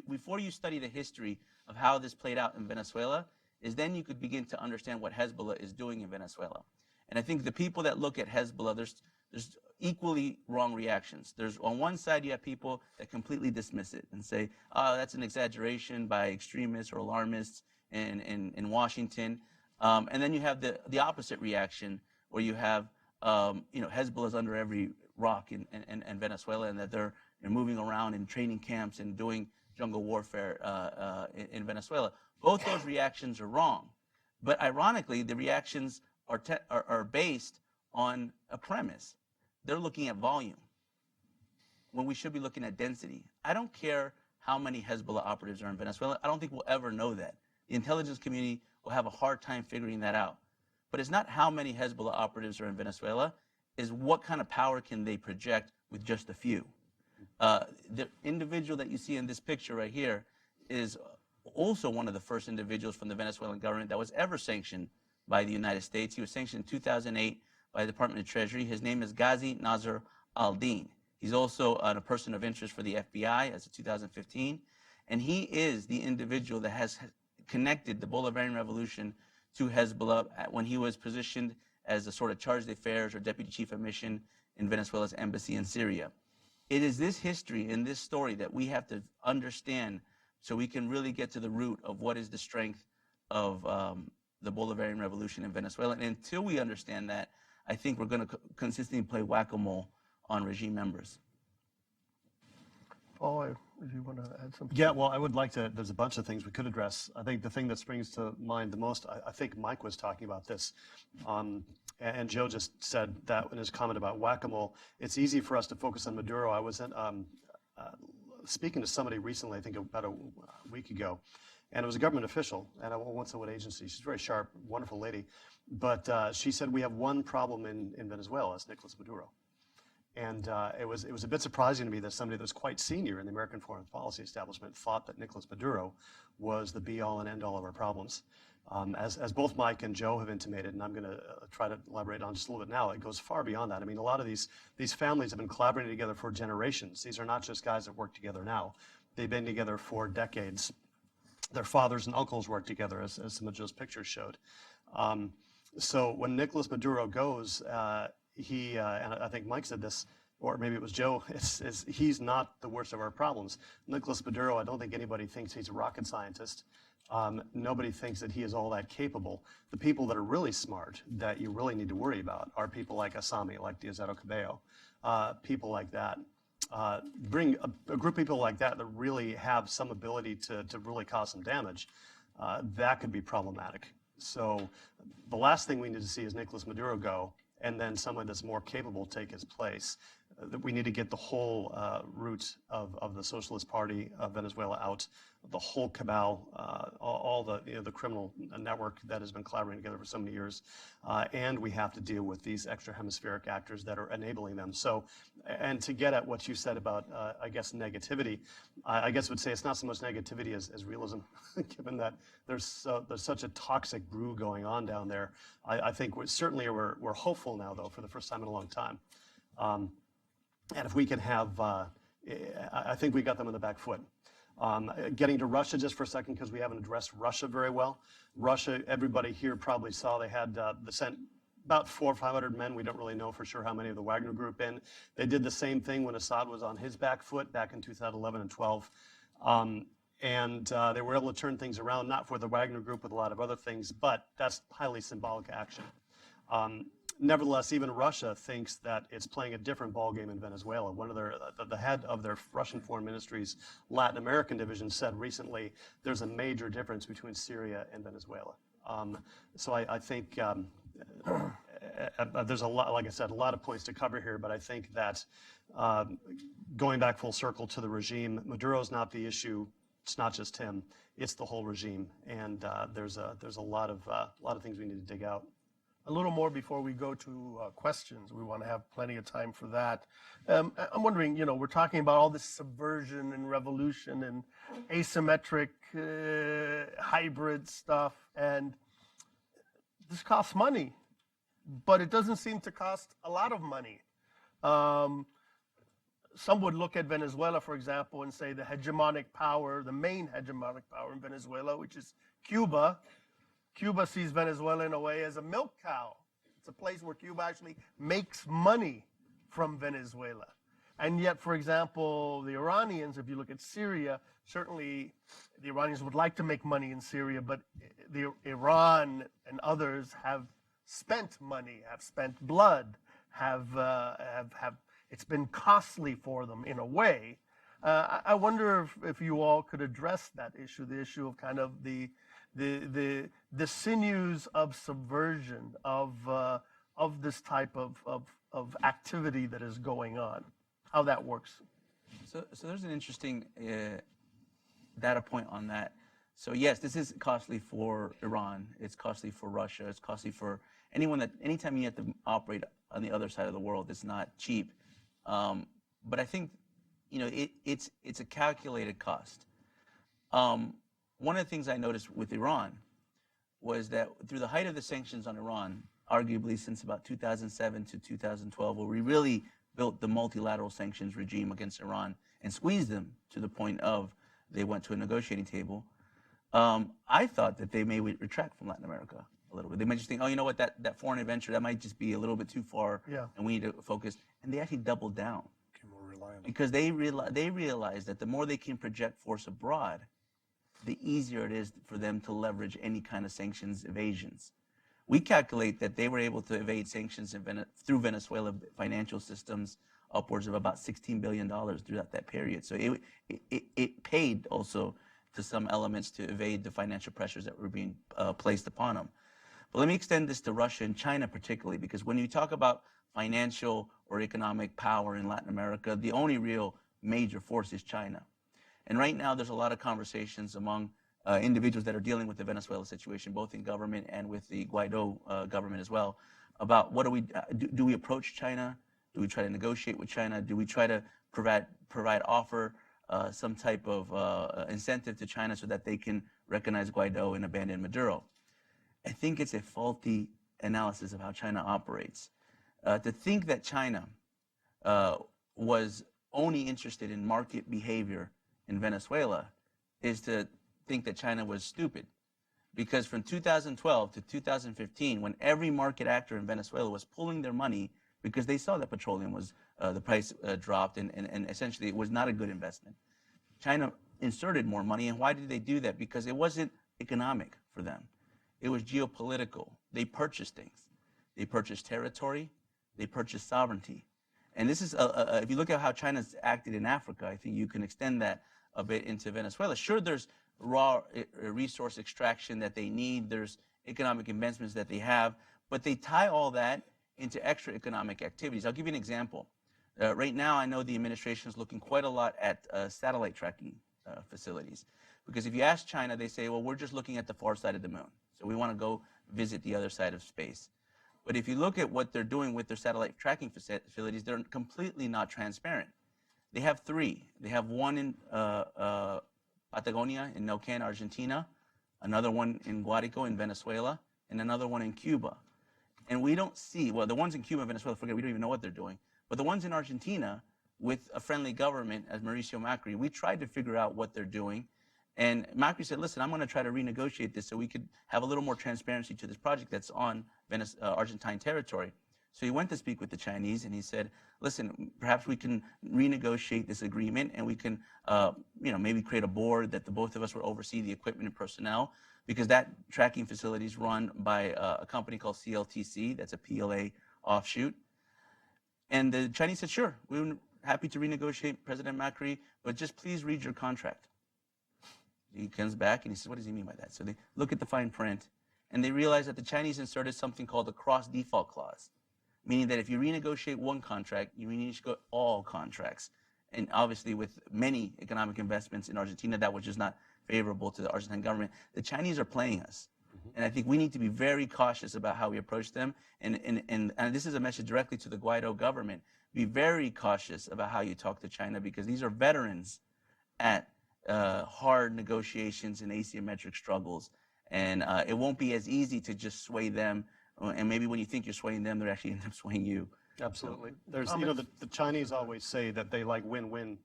before you study the history of how this played out in Venezuela, is then you could begin to understand what Hezbollah is doing in Venezuela. And I think the people that look at Hezbollah, there's equally wrong reactions. There's, on one side, you have people that completely dismiss it and say, oh, that's an exaggeration by extremists or alarmists in Washington. And then you have the opposite reaction, where you have, Hezbollah's under every rock in Venezuela, and that they're moving around in training camps and doing jungle warfare in Venezuela. Both those reactions are wrong. But ironically, the reactions are based on a premise. They're looking at volume when we should be looking at density. I don't care how many Hezbollah operatives are in Venezuela. I don't think we'll ever know that. The intelligence community will have a hard time figuring that out. But it's not how many Hezbollah operatives are in Venezuela, is what kind of power can they project with just a few. The individual that you see in this picture right here is also one of the first individuals from the Venezuelan government that was ever sanctioned by the United States. He was sanctioned in 2008 by the Department of Treasury. His name is Ghazi Nasser al-Din. He's also a person of interest for the FBI as of 2015. And he is the individual that has connected the Bolivarian Revolution to Hezbollah when he was positioned as a sort of charge d'affaires or deputy chief of mission in Venezuela's embassy in Syria. It is this history and this story that we have to understand so we can really get to the root of what is the strength of the Bolivarian Revolution in Venezuela. And until we understand that, I think we're going to consistently play whack-a-mole on regime members. Paul, if you want to add something. Yeah, well, I would like to, there's a bunch of things we could address. I think the thing that springs to mind the most, I think Mike was talking about this, and Joe just said that in his comment about whack-a-mole. It's easy for us to focus on Maduro. I was speaking to somebody recently, I think about a week ago, and it was a government official, and I won't say what agency. She's very sharp, wonderful lady. But she said, we have one problem in Venezuela, it's Nicolas Maduro. And it was a bit surprising to me that somebody that was quite senior in the American foreign policy establishment thought that Nicolas Maduro was the be-all and end-all of our problems. As both Mike and Joe have intimated, and I'm going to try to elaborate on just a little bit now, it goes far beyond that. I mean, a lot of these families have been collaborating together for generations. These are not just guys that work together now. They've been together for decades. Their fathers and uncles work together, as some of Joe's pictures showed. So when Nicolas Maduro goes, and I think Mike said this, or maybe it was Joe, he's not the worst of our problems. Nicolas Maduro, I don't think anybody thinks he's a rocket scientist. Nobody thinks that he is all that capable. The people that are really smart, that you really need to worry about, are people like Asami, like Diosdado Cabello, people like that. Bring a group of people like that that really have some ability to really cause some damage. That could be problematic. So the last thing we need to see is Nicolas Maduro go, and then someone that's more capable take his place. We need to get the whole root of the Socialist Party of Venezuela out, the whole cabal, all the criminal network that has been collaborating together for so many years, and we have to deal with these extra hemispheric actors that are enabling them. So, and to get at what you said about, I guess, negativity, I guess I would say it's not so much negativity as realism, given that there's such a toxic brew going on down there. I think we're hopeful now, though, for the first time in a long time. And if we can have, I think we got them on the back foot. Getting to Russia just for a second, because we haven't addressed Russia very well. Russia, everybody here probably saw they had they sent about 400 or 500 men. We don't really know for sure how many of the Wagner group in. They did the same thing when Assad was on his back foot back in 2011 and 12. And they were able to turn things around, not for the Wagner group, with a lot of other things, but that's highly symbolic action. Nevertheless, even Russia thinks that it's playing a different ballgame in Venezuela. One of the head of their Russian Foreign Ministry's Latin American division said recently, there's a major difference between Syria and Venezuela. So I think there's a lot, like I said, a lot of points to cover here, but I think that going back full circle to the regime, Maduro's not the issue. It's not just him; it's the whole regime, and there's a lot of things we need to dig out. A little more before we go to questions. We want to have plenty of time for that. I'm wondering, we're talking about all this subversion and revolution and asymmetric hybrid stuff, and this costs money, but it doesn't seem to cost a lot of money. Some would look at Venezuela, for example, and say the hegemonic power, the main hegemonic power in Venezuela, which is Cuba. Cuba sees Venezuela in a way as a milk cow. It's a place where Cuba actually makes money from Venezuela. And yet, for example, the Iranians, if you look at Syria, certainly the Iranians would like to make money in Syria, but Iran and others have spent money, have spent blood, it's been costly for them in a way. I wonder if you all could address that issue, the issue of kind of the sinews of subversion of this type of activity that is going on, how that works. So there's an interesting data point on that. So yes, this is costly for Iran. It's costly for Russia. It's costly for anytime you have to operate on the other side of the world, it's not cheap. But I think, it's a calculated cost. One of the things I noticed with Iran was that through the height of the sanctions on Iran, arguably since about 2007 to 2012, where we really built the multilateral sanctions regime against Iran and squeezed them to the point of they went to a negotiating table, I thought that they may retract from Latin America a little bit. They might just think, oh, you know what, that foreign adventure, that might just be a little bit too far, and we need to focus. And they actually doubled down. Became more reliant. Because they realized that the more they can project force abroad, the easier it is for them to leverage any kind of sanctions evasions. We calculate that they were able to evade sanctions through Venezuela financial systems upwards of about $16 billion throughout that period. So it paid also to some elements to evade the financial pressures that were being placed upon them. But let me extend this to Russia and China particularly, because when you talk about financial or economic power in Latin America, the only real major force is China. And right now, there's a lot of conversations among individuals that are dealing with the Venezuela situation, both in government and with the Guaido government as well, about what do we approach China? Do we try to negotiate with China? Do we try to offer some type of incentive to China so that they can recognize Guaido and abandon Maduro? I think it's a faulty analysis of how China operates. To think that China was only interested in market behavior in Venezuela is to think that China was stupid. Because from 2012 to 2015, when every market actor in Venezuela was pulling their money because they saw that petroleum was, the price dropped and essentially it was not a good investment. China inserted more money, and why did they do that? Because it wasn't economic for them. It was geopolitical. They purchased things. They purchased territory. They purchased sovereignty. And this is, if you look at how China's acted in Africa, I think you can extend that a bit into Venezuela. Sure, there's raw resource extraction that they need. There's economic investments that they have, but they tie all that into extra economic activities. I'll give you an example. Right now, I know the administration is looking quite a lot at satellite tracking facilities. Because if you ask China, they say, well, we're just looking at the far side of the moon. So we want to go visit the other side of space. But if you look at what they're doing with their satellite tracking facilities, they're completely not transparent. They have three. They have one in Patagonia, in Neuquén, Argentina, another one in Guárico, in Venezuela, and another one in Cuba. And we don't see, well, the ones in Cuba and Venezuela, forget, we don't even know what they're doing. But the ones in Argentina, with a friendly government, as Mauricio Macri, we tried to figure out what they're doing. And Macri said, listen, I'm going to try to renegotiate this so we could have a little more transparency to this project that's on Argentine territory. So he went to speak with the Chinese, and he said, listen, perhaps we can renegotiate this agreement, and we can maybe create a board that the both of us will oversee the equipment and personnel, because that tracking facility is run by a company called CLTC, that's a PLA offshoot. And the Chinese said, sure, we're happy to renegotiate, President Macri, but just please read your contract. He comes back and he says, what does he mean by that? So they look at the fine print, and they realize that the Chinese inserted something called the cross-default clause, meaning that if you renegotiate one contract, you renegotiate all contracts. And obviously, with many economic investments in Argentina, that was just not favorable to the Argentine government. The Chinese are playing us. And I think we need to be very cautious about how we approach them. And this is a message directly to the Guaido government. Be very cautious about how you talk to China, because these are veterans at hard negotiations and asymmetric struggles. And it won't be as easy to just sway them. And maybe when you think you're swaying them, they're actually end up swaying you. Absolutely. There's, the Chinese always say that they like win-win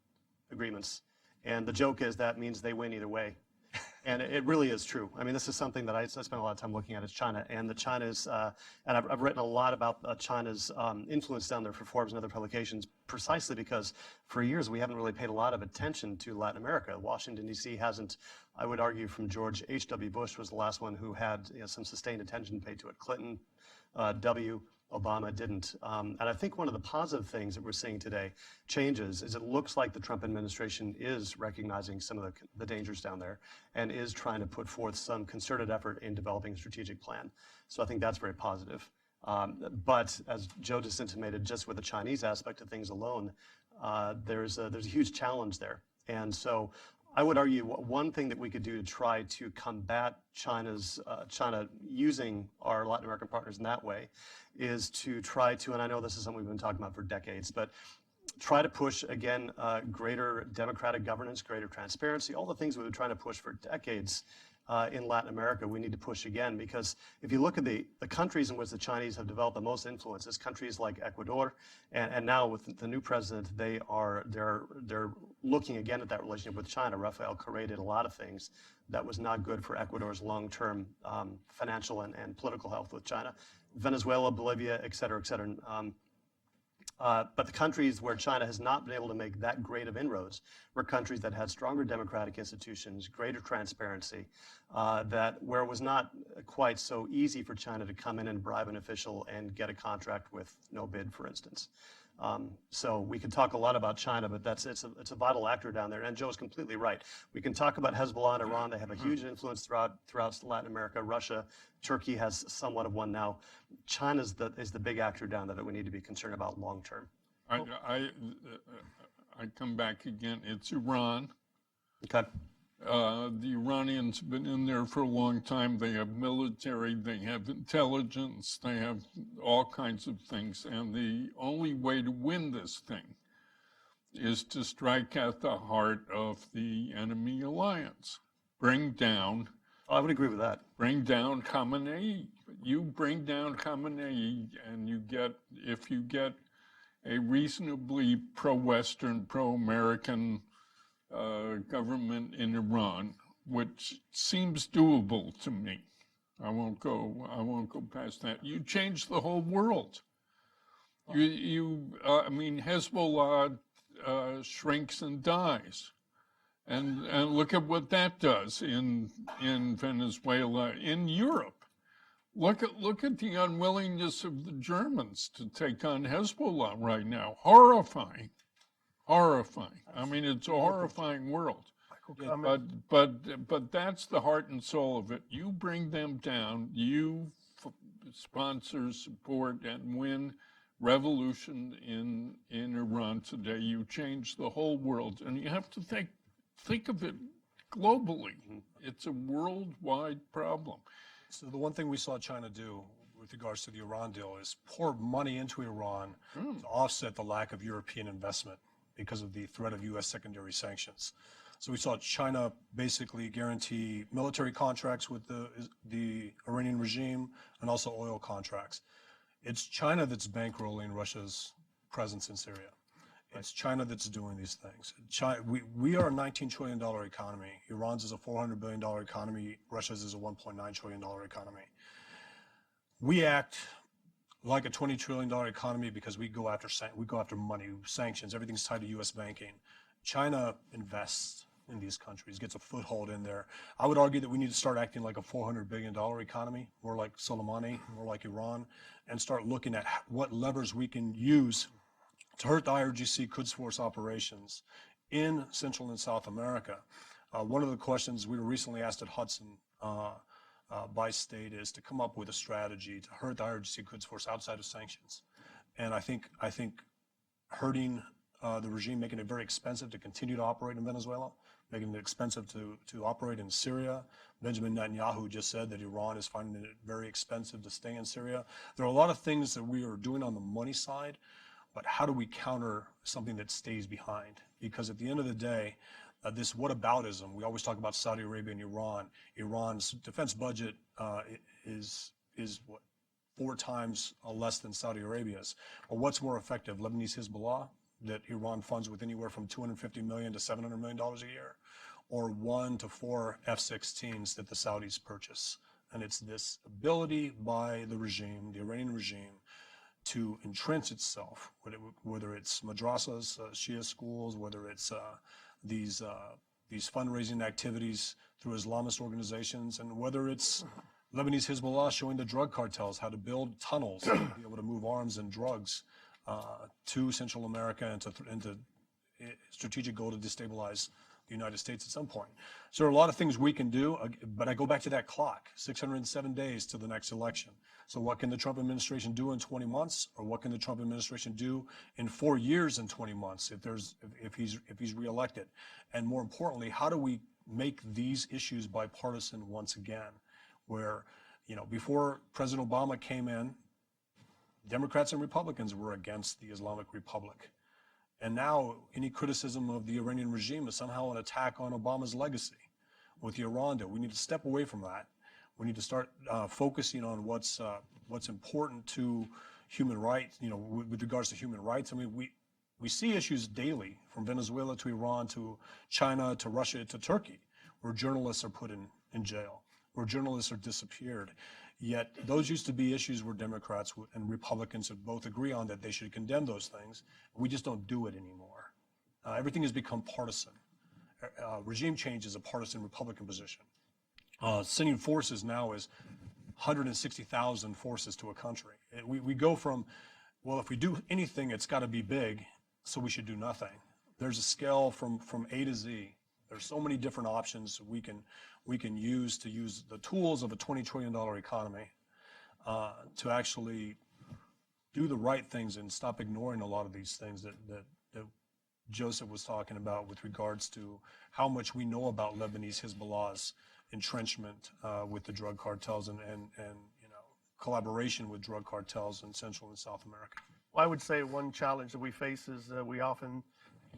agreements. And the joke is that means they win either way. And it really is true. I mean, this is something that I spent a lot of time looking at, is China. And the China's, and I've written a lot about China's influence down there for Forbes and other publications, precisely because for years we haven't really paid a lot of attention to Latin America. Washington, D.C. hasn't, I would argue, from George H.W. Bush was the last one who had some sustained attention paid to it. Clinton, Obama didn't. And I think one of the positive things that we're seeing today, changes, is it looks like the Trump administration is recognizing some of the dangers down there and is trying to put forth some concerted effort in developing a strategic plan. So I think that's very positive. But as Joe just intimated, just with the Chinese aspect of things alone, there's a huge challenge there. And so I would argue one thing that we could do to try to combat China using our Latin American partners in that way is to try to, and I know this is something we've been talking about for decades, but try to push, again, greater democratic governance, greater transparency, all the things we've been trying to push for decades in Latin America, we need to push again, because if you look at the countries in which the Chinese have developed the most influence, it's countries like Ecuador, and now with the new president, they're looking again at that relationship with China. Rafael Correa did a lot of things that was not good for Ecuador's long-term financial and political health with China. Venezuela, Bolivia, et cetera, et cetera. But the countries where China has not been able to make that great of inroads were countries that had stronger democratic institutions, greater transparency, where it was not quite so easy for China to come in and bribe an official and get a contract with no bid, for instance. So we can talk a lot about China, but it's a vital actor down there. And Joe is completely right. We can talk about Hezbollah and Iran. They have a huge influence throughout Latin America. Russia, Turkey has somewhat of one now. China is the big actor down there that we need to be concerned about long term. I come back again. It's Iran. Okay. The Iranians have been in there for a long time. They have military, they have intelligence, they have all kinds of things. And the only way to win this thing is to strike at the heart of the enemy alliance. Bring down. I would agree with that. Bring down Khamenei. You bring down Khamenei, and if you get a reasonably pro-Western, pro-American government in Iran, which seems doable to me. I won't go past that. You change the whole world. I mean, Hezbollah shrinks and dies. And look at what that does in Venezuela, in Europe. Look at the unwillingness of the Germans to take on Hezbollah right now. Horrifying. I mean, it's a horrifying world. But that's the heart and soul of it. You bring them down. You sponsor, support, and win revolution in Iran today. You change the whole world, and you have to think of it globally. It's a worldwide problem. So the one thing we saw China do with regards to the Iran deal is pour money into Iran to offset the lack of European investment because of the threat of U.S. secondary sanctions. So we saw China basically guarantee military contracts with the Iranian regime and also oil contracts. It's China that's bankrolling Russia's presence in Syria. It's China that's doing these things. We are a $19 trillion economy. Iran's is a $400 billion economy. Russia's is a $1.9 trillion economy. We act like a $20 trillion economy because we go after money, sanctions. Everything's tied to U.S. banking. China invests in these countries, gets a foothold in there. I would argue that we need to start acting like a $400 billion economy, more like Soleimani, more like Iran, and start looking at what levers we can use to hurt the IRGC Quds Force operations in Central and South America. One of the questions we were recently asked at Hudson by state is to come up with a strategy to hurt the IRGC Quds Force outside of sanctions. And I think hurting the regime, making it very expensive to continue to operate in Venezuela, making it expensive to operate in Syria. Benjamin Netanyahu just said that Iran is finding it very expensive to stay in Syria. There are a lot of things that we are doing on the money side, but how do we counter something that stays behind? Because at the end of the day, this whataboutism, we always talk about Saudi Arabia and Iran. Iran's defense budget is what, 4 times less than Saudi Arabia's. Well, what's more effective, Lebanese Hezbollah, that Iran funds with anywhere from $250 million to $700 million a year, or 1 to 4 F-16s that the Saudis purchase? And it's this ability by the regime, the Iranian regime, to entrench itself, whether it's madrasas, Shia schools, whether it's these fundraising activities through Islamist organizations, and whether it's Lebanese Hezbollah showing the drug cartels how to build tunnels to be able to move arms and drugs to Central America and to strategic goal to destabilize the United States at some point. So there are a lot of things we can do, but I go back to that clock, 607 days to the next election. So what can the Trump administration do in 20 months, or what can the Trump administration do in 4 years and 20 months if he's reelected? And more importantly, how do we make these issues bipartisan once again? Where, before President Obama came in, Democrats and Republicans were against the Islamic Republic. And now any criticism of the Iranian regime is somehow an attack on Obama's legacy with the Iran deal. We need to step away from that. We need to start focusing on what's important to human rights, with regards to human rights. I mean, we see issues daily from Venezuela to Iran to China to Russia to Turkey, where journalists are put in jail, where journalists are disappeared. Yet those used to be issues where Democrats and Republicans would both agree on that they should condemn those things. We just don't do it anymore. Everything has become partisan. Regime change is a partisan Republican position. Sending forces now is 160,000 forces to a country. We go from, well, if we do anything, it's got to be big, so we should do nothing. There's a scale from A to Z. There's so many different options we can use the tools of a $20 trillion economy to actually do the right things and stop ignoring a lot of these things that Joseph was talking about with regards to how much we know about Lebanese Hezbollah's entrenchment with the drug cartels and collaboration with drug cartels in Central and South America. Well, I would say one challenge that we face is that we often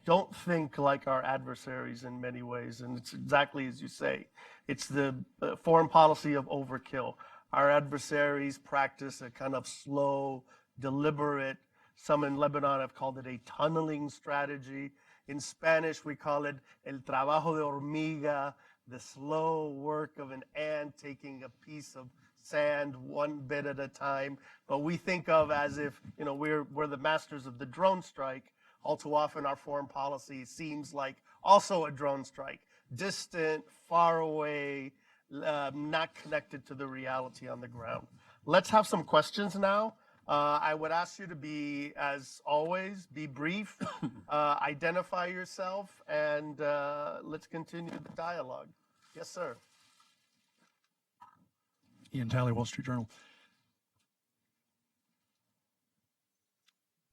don't think like our adversaries in many ways, and it's exactly as you say. It's the foreign policy of overkill. Our adversaries practice a kind of slow, deliberate, some in Lebanon have called it a tunneling strategy. In Spanish, we call it el trabajo de hormiga, the slow work of an ant ant taking a piece of sand one bit at a time, but we think of as if, you know, we're the masters of the drone strike. All too often our foreign policy seems like also a drone strike, distant, far away, not connected to the reality on the ground. Let's have some questions now. I would ask you to be, as always, be brief, identify yourself, and let's continue the dialogue. Yes, sir. Ian Talley, Wall Street Journal.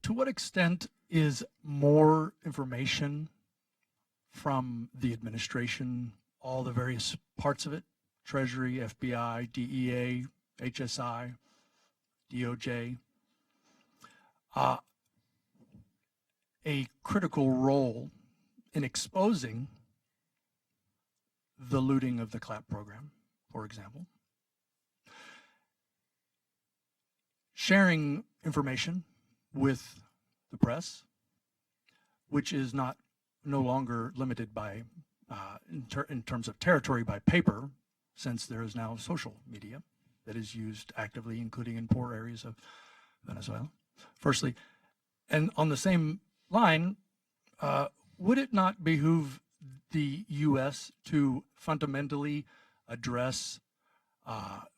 To what extent is more information from the administration, all the various parts of it, Treasury, FBI, DEA, HSI, DOJ, a critical role in exposing the looting of the CLAP program, for example? Sharing information with the press, which is no longer limited by, in terms of territory, by paper, since there is now social media that is used actively, including in poor areas of Venezuela. Firstly, and on the same line, would it not behoove the U.S. to fundamentally address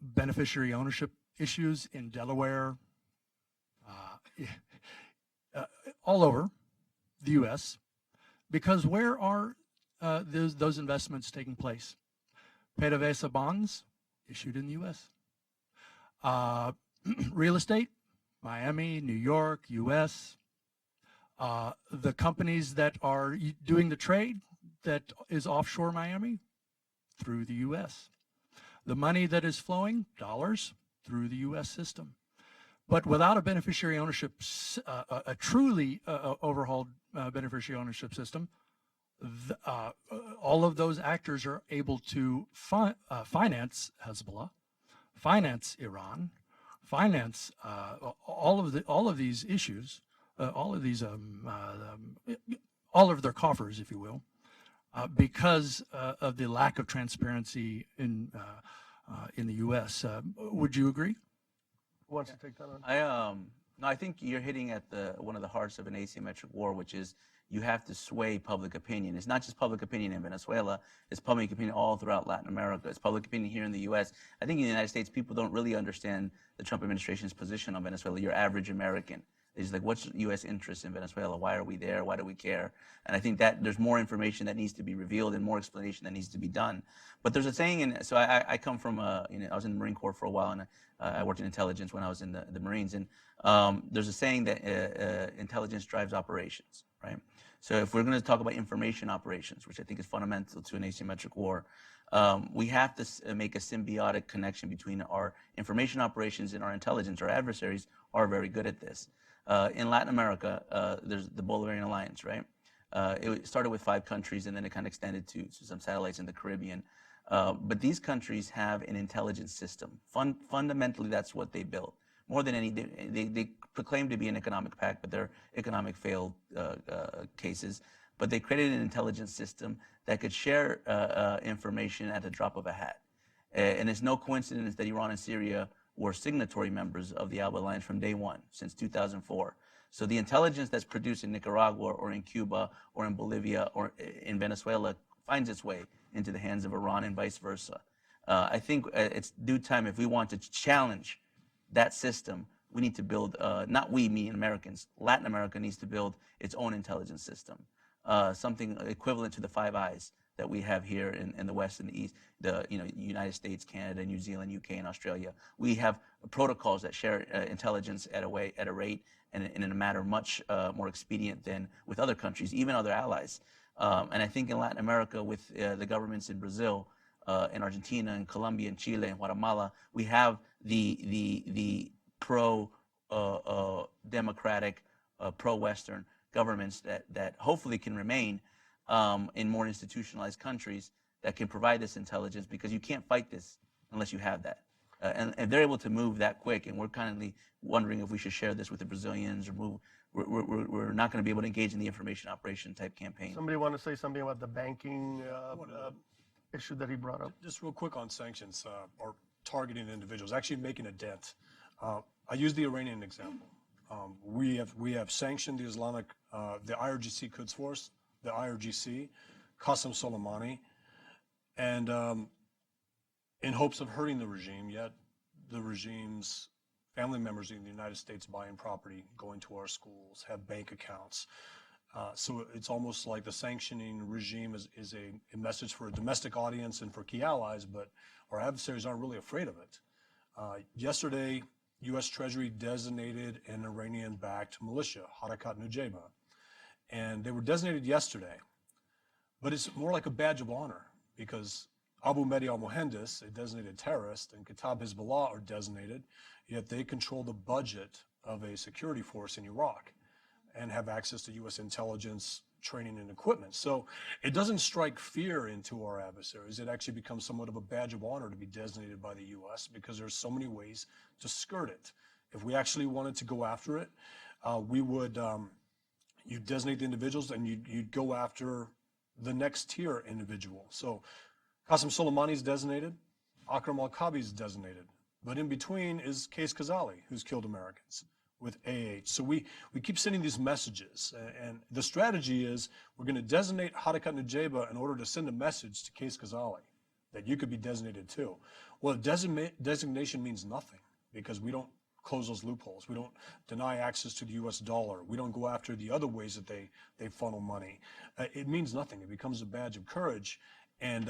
beneficiary ownership issues in Delaware, all over the U.S., because where are those investments taking place? PDVSA bonds issued in the U.S. Real estate, Miami, New York, U.S. The companies that are doing the trade that is offshore Miami, through the U.S. The money that is flowing, dollars, through the U.S. system. But without a beneficiary ownership, a truly overhauled beneficiary ownership system, all of those actors are able to finance Hezbollah, finance Iran, finance all of these issues, all of these all of their coffers, if you will, because of the lack of transparency in the U.S. Would you agree? Who wants to take that on? No, I think you're hitting at one of the hearts of an asymmetric war, which is you have to sway public opinion. It's not just public opinion in Venezuela, it's public opinion all throughout Latin America. It's public opinion here in the U.S. I think in the United States, people don't really understand the Trump administration's position on Venezuela. Your average American is like, what's U.S. interest in Venezuela? Why are we there? Why do we care? And I think that there's more information that needs to be revealed and more explanation that needs to be done. But there's a saying, and so I come from, I was in the Marine Corps for a while, and I worked in intelligence when I was in the Marines. And there's a saying that intelligence drives operations, right? So if we're going to talk about information operations, which I think is fundamental to an asymmetric war, we have to make a symbiotic connection between our information operations and our intelligence. Our adversaries are very good at this. In Latin America, there's the Bolivarian Alliance, right? It started with 5 countries, and then it kind of extended to some satellites in the Caribbean. But these countries have an intelligence system. Fundamentally, that's what they built. More than any, they proclaim to be an economic pact, but they're economic failed cases. But they created an intelligence system that could share information at the drop of a hat. And it's no coincidence that Iran and Syria were signatory members of the Alba Alliance from day one, since 2004. So the intelligence that's produced in Nicaragua or in Cuba or in Bolivia or in Venezuela finds its way into the hands of Iran and vice versa. I think it's due time, if we want to challenge that system, we need to build, not we, me and Americans, Latin America needs to build its own intelligence system, something equivalent to the Five Eyes that we have here in the West and the East, the United States, Canada, New Zealand, UK, and Australia. We have protocols that share intelligence at a rate and in a manner much more expedient than with other countries, even other allies. And I think in Latin America, with the governments in Brazil, in Argentina, and Colombia, and Chile, and Guatemala, we have the pro-democratic, pro-Western governments that hopefully can remain in more institutionalized countries that can provide this intelligence, because you can't fight this unless you have that. And they're able to move that quick, and we're kind of wondering if we should share this with the Brazilians or move. We're not going to be able to engage in the information operation type campaign. Somebody want to say something about the banking? issue that he brought up. Just real quick on sanctions or targeting individuals, actually making a dent. I use the Iranian example. We have sanctioned the the IRGC Quds Force, the IRGC, Qasem Soleimani, and in hopes of hurting the regime, yet the regime's family members in the United States buying property, going to our schools, have bank accounts. So it's almost like the sanctioning regime is a message for a domestic audience and for key allies, but our adversaries aren't really afraid of it. Yesterday, U.S. Treasury designated an Iranian-backed militia, Harakat Nujaba, and they were designated yesterday. But it's more like a badge of honor because Abu Mahdi al-Mohandes, a designated terrorist, and Kataib Hezbollah are designated, yet they control the budget of a security force in Iraq and have access to U.S. intelligence, training, and equipment. So it doesn't strike fear into our adversaries. It actually becomes somewhat of a badge of honor to be designated by the U.S. because there's so many ways to skirt it. If we actually wanted to go after it, we would, you designate the individuals and you'd go after the next tier individual. So Qasem Soleimani is designated, Akram al-Kabi is designated, but in between is Qais Khazali, who's killed Americans with AH. So we keep sending these messages, and the strategy is we're going to designate Harakat Nujaba in order to send a message to Qais Khazali that you could be designated too. Well, designation means nothing because we don't close those loopholes. We don't deny access to the US dollar. We don't go after the other ways that they funnel money. It means nothing. It becomes a badge of courage. And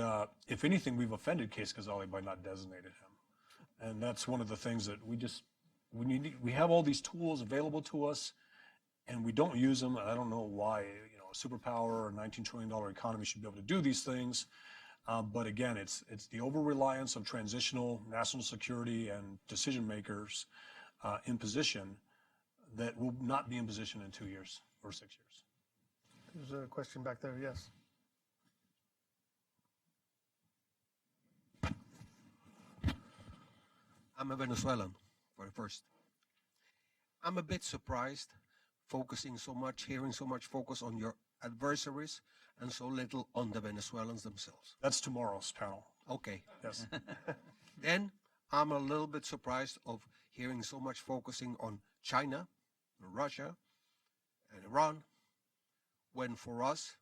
if anything, we've offended Qais Khazali by not designating him. And that's one of the things that we have all these tools available to us, and we don't use them. I don't know why, a superpower or a $19 trillion economy should be able to do these things. But again, it's the over-reliance of transitional national security and decision makers in position that will not be in position in 2 years or 6 years. There's a question back there, yes. I'm a Venezuelan, for the first. I'm a bit surprised hearing so much focus on your adversaries and so little on the Venezuelans themselves. That's tomorrow's panel. Okay. Yes. Then I'm a little bit surprised of hearing so much focusing on China, Russia, and Iran, when for us,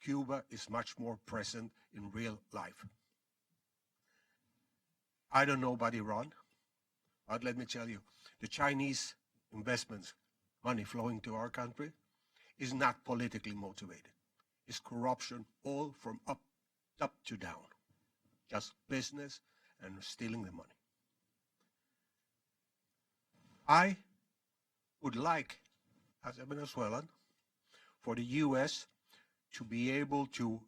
Cuba is much more present in real life. I don't know about Iran, but let me tell you, the Chinese investments, money flowing to our country, is not politically motivated. It's corruption all from up to down. Just business and stealing the money. I would like, as a Venezuelan, for the U.S. to be able to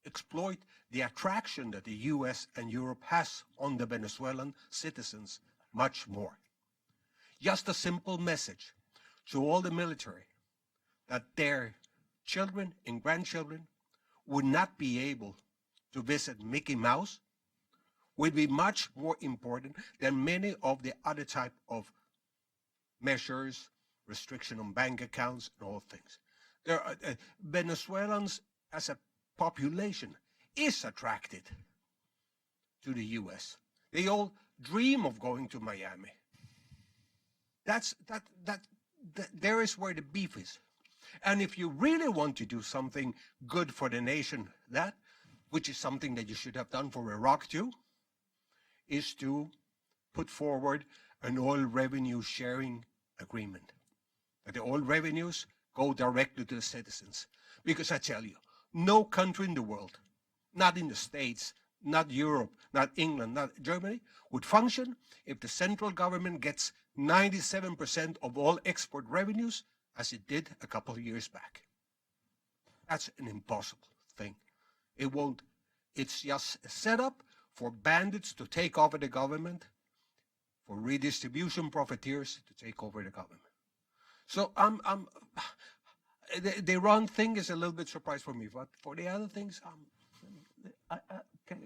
exploit the attraction that the U.S. and Europe has on the Venezuelan citizens much more. Just a simple message to all the military that their children and grandchildren would not be able to visit Mickey Mouse would be much more important than many of the other type of measures, restriction on bank accounts, and all things. There are, Venezuelans as a population is attracted to the U.S. They all dream of going to Miami. There is where the beef is. And if you really want to do something good for the nation, which is something that you should have done for Iraq too, is to put forward an oil revenue sharing agreement. That the oil revenues go directly to the citizens. Because I tell you, no country in the world, not in the States, not Europe, not England, not Germany, would function if the central government gets 97% of all export revenues as it did a couple of years back. That's an impossible thing. It's just a setup for bandits to take over the government, for redistribution profiteers to take over the government. So the Iran thing is a little bit surprise for me, but for the other things, I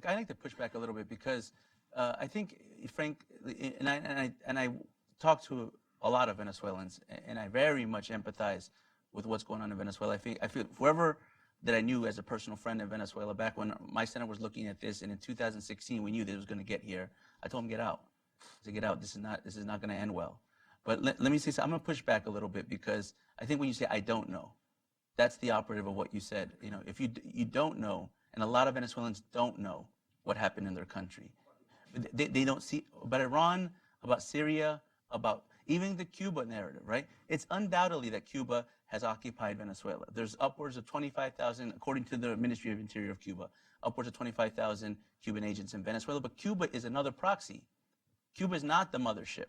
like to push back a little bit because I think, Frank, and I talk to a lot of Venezuelans, and I very much empathize with what's going on in Venezuela. I feel whoever that I knew as a personal friend in Venezuela back when my center was looking at this, and in 2016 we knew that it was going to get here. I told him, get out. I said, get out. This is not going to end well. But let me say something. I'm going to push back a little bit, because I think when you say I don't know, that's the operative of what you said. You know, if you don't know, and a lot of Venezuelans don't know what happened in their country. They don't see about Iran, about Syria, about even the Cuba narrative, right? It's undoubtedly that Cuba has occupied Venezuela. There's upwards of 25,000, according to the Ministry of Interior of Cuba, upwards of 25,000 Cuban agents in Venezuela. But Cuba is another proxy. Cuba is not the mothership.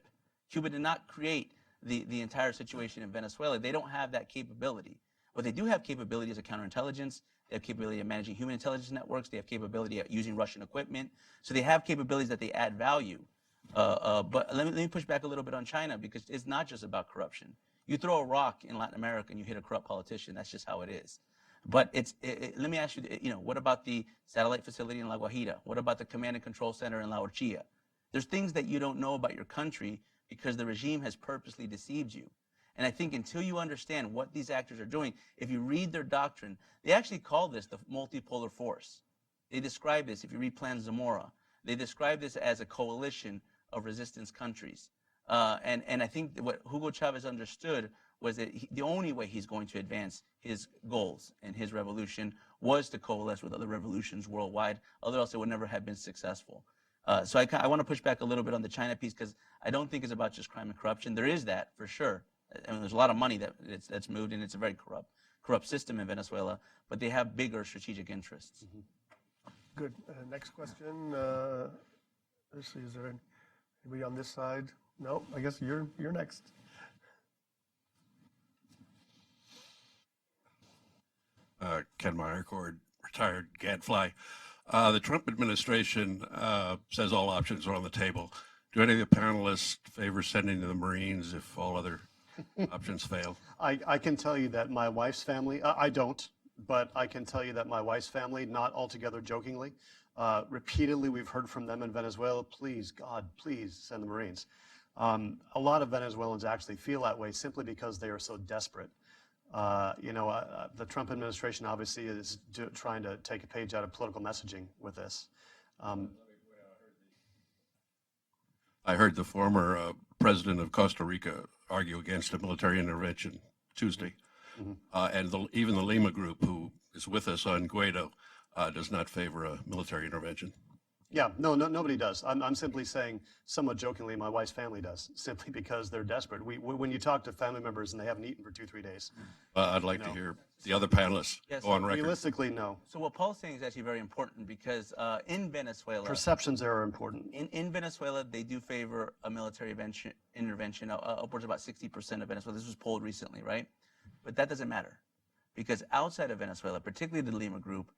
Cuba did not create the entire situation in Venezuela. They don't have that capability. What they do have capability is a counterintelligence. They have capability of managing human intelligence networks. They have capability of using Russian equipment. So they have capabilities that they add value. But let me push back a little bit on China, because it's not just about corruption. You throw a rock in Latin America and you hit a corrupt politician. That's just how it is. But let me ask you, what about the satellite facility in La Guajira? What about the command and control center in La Orchilla? There's things that you don't know about your country because the regime has purposely deceived you. And I think until you understand what these actors are doing, if you read their doctrine, they actually call this the multipolar force. They describe this, if you read Plan Zamora, they describe this as a coalition of resistance countries. And I think what Hugo Chavez understood was that the only way he's going to advance his goals and his revolution was to coalesce with other revolutions worldwide, otherwise it would never have been successful. So I want to push back a little bit on the China piece, because I don't think it's about just crime and corruption. There is that, for sure. I mean, there's a lot of money that's moved, and it's a very corrupt system in Venezuela, but they have bigger strategic interests. Mm-hmm. Good. Next question. Let's see, is there anybody on this side? No, I guess you're next. Ken Meyercord, retired gadfly. The Trump administration says all options are on the table. Do any of the panelists favor sending the Marines if all other options fail? I can tell you that my wife's family, I don't, but I can tell you that my wife's family, not altogether jokingly, repeatedly we've heard from them in Venezuela, please, God, please send the Marines. A lot of Venezuelans actually feel that way simply because they are so desperate. The Trump administration obviously is trying to take a page out of political messaging with this. I heard the former president of Costa Rica argue against a military intervention Tuesday. Mm-hmm. And even the Lima group, who is with us on Guaido, does not favor a military intervention. Yeah, no, nobody does. I'm simply saying, somewhat jokingly, my wife's family does, simply because they're desperate. When you talk to family members and they haven't eaten for 2-3 days. I'd like to hear the other panelists go on record. Realistically, no. So what Paul's saying is actually very important, because in Venezuela, Perceptions are important. in Venezuela, they do favor a military intervention, upwards of about 60% of Venezuela. This was polled recently, right? But that doesn't matter, because outside of Venezuela, particularly the Lima group,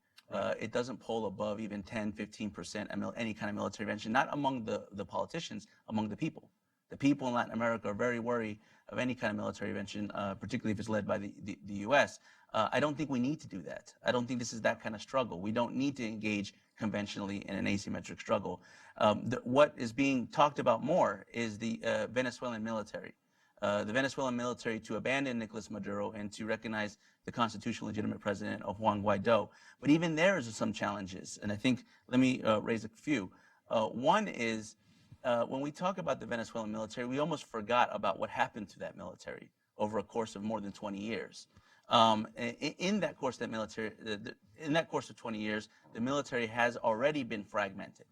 it doesn't poll above even 10, 15% any kind of military intervention, not among the politicians, among the people. The people in Latin America are very wary of any kind of military intervention, particularly if it's led by the U.S. I don't think we need to do that. I don't think this is that kind of struggle. We don't need to engage conventionally in an asymmetric struggle. What is being talked about more is the Venezuelan military. The Venezuelan military to abandon Nicolas Maduro and to recognize the constitutional legitimate president of Juan Guaido. But even there is some challenges, and I think, let me raise a few. One is, when we talk about the Venezuelan military, we almost forgot about what happened to that military over a course of more than 20 years. In that course of 20 years, the military has already been fragmented.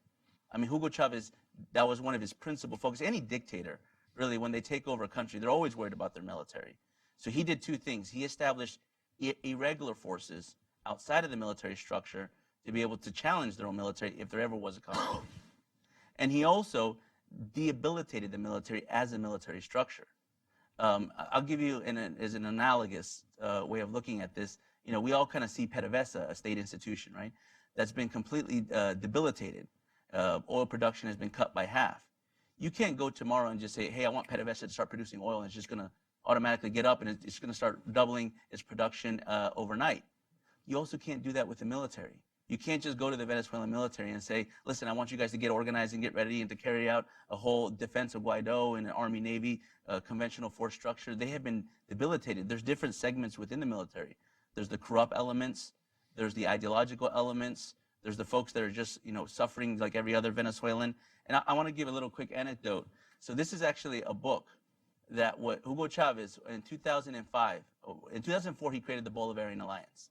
I mean, Hugo Chavez, that was one of his principal focus. Any dictator, really, when they take over a country, they're always worried about their military. So he did two things. He established irregular forces outside of the military structure to be able to challenge their own military if there ever was a conflict. And he also debilitated the military as a military structure. I'll give you as an analogous way of looking at this. We all kind of see PDVSA, a state institution, right? That's been completely debilitated. Oil production has been cut by half. You can't go tomorrow and just say, hey, I want PDVSA to start producing oil, and it's just going to automatically get up and it's going to start doubling its production overnight. You also can't do that with the military. You can't just go to the Venezuelan military and say, listen, I want you guys to get organized and get ready and to carry out a whole defense of Guaido and an Army-Navy conventional force structure. They have been debilitated. There's different segments within the military. There's the corrupt elements. there's the ideological elements, there's the folks that are just, suffering like every other Venezuelan. And I want to give a little quick anecdote. So this is actually a book that what Hugo Chavez in 2005, in 2004, he created the Bolivarian Alliance.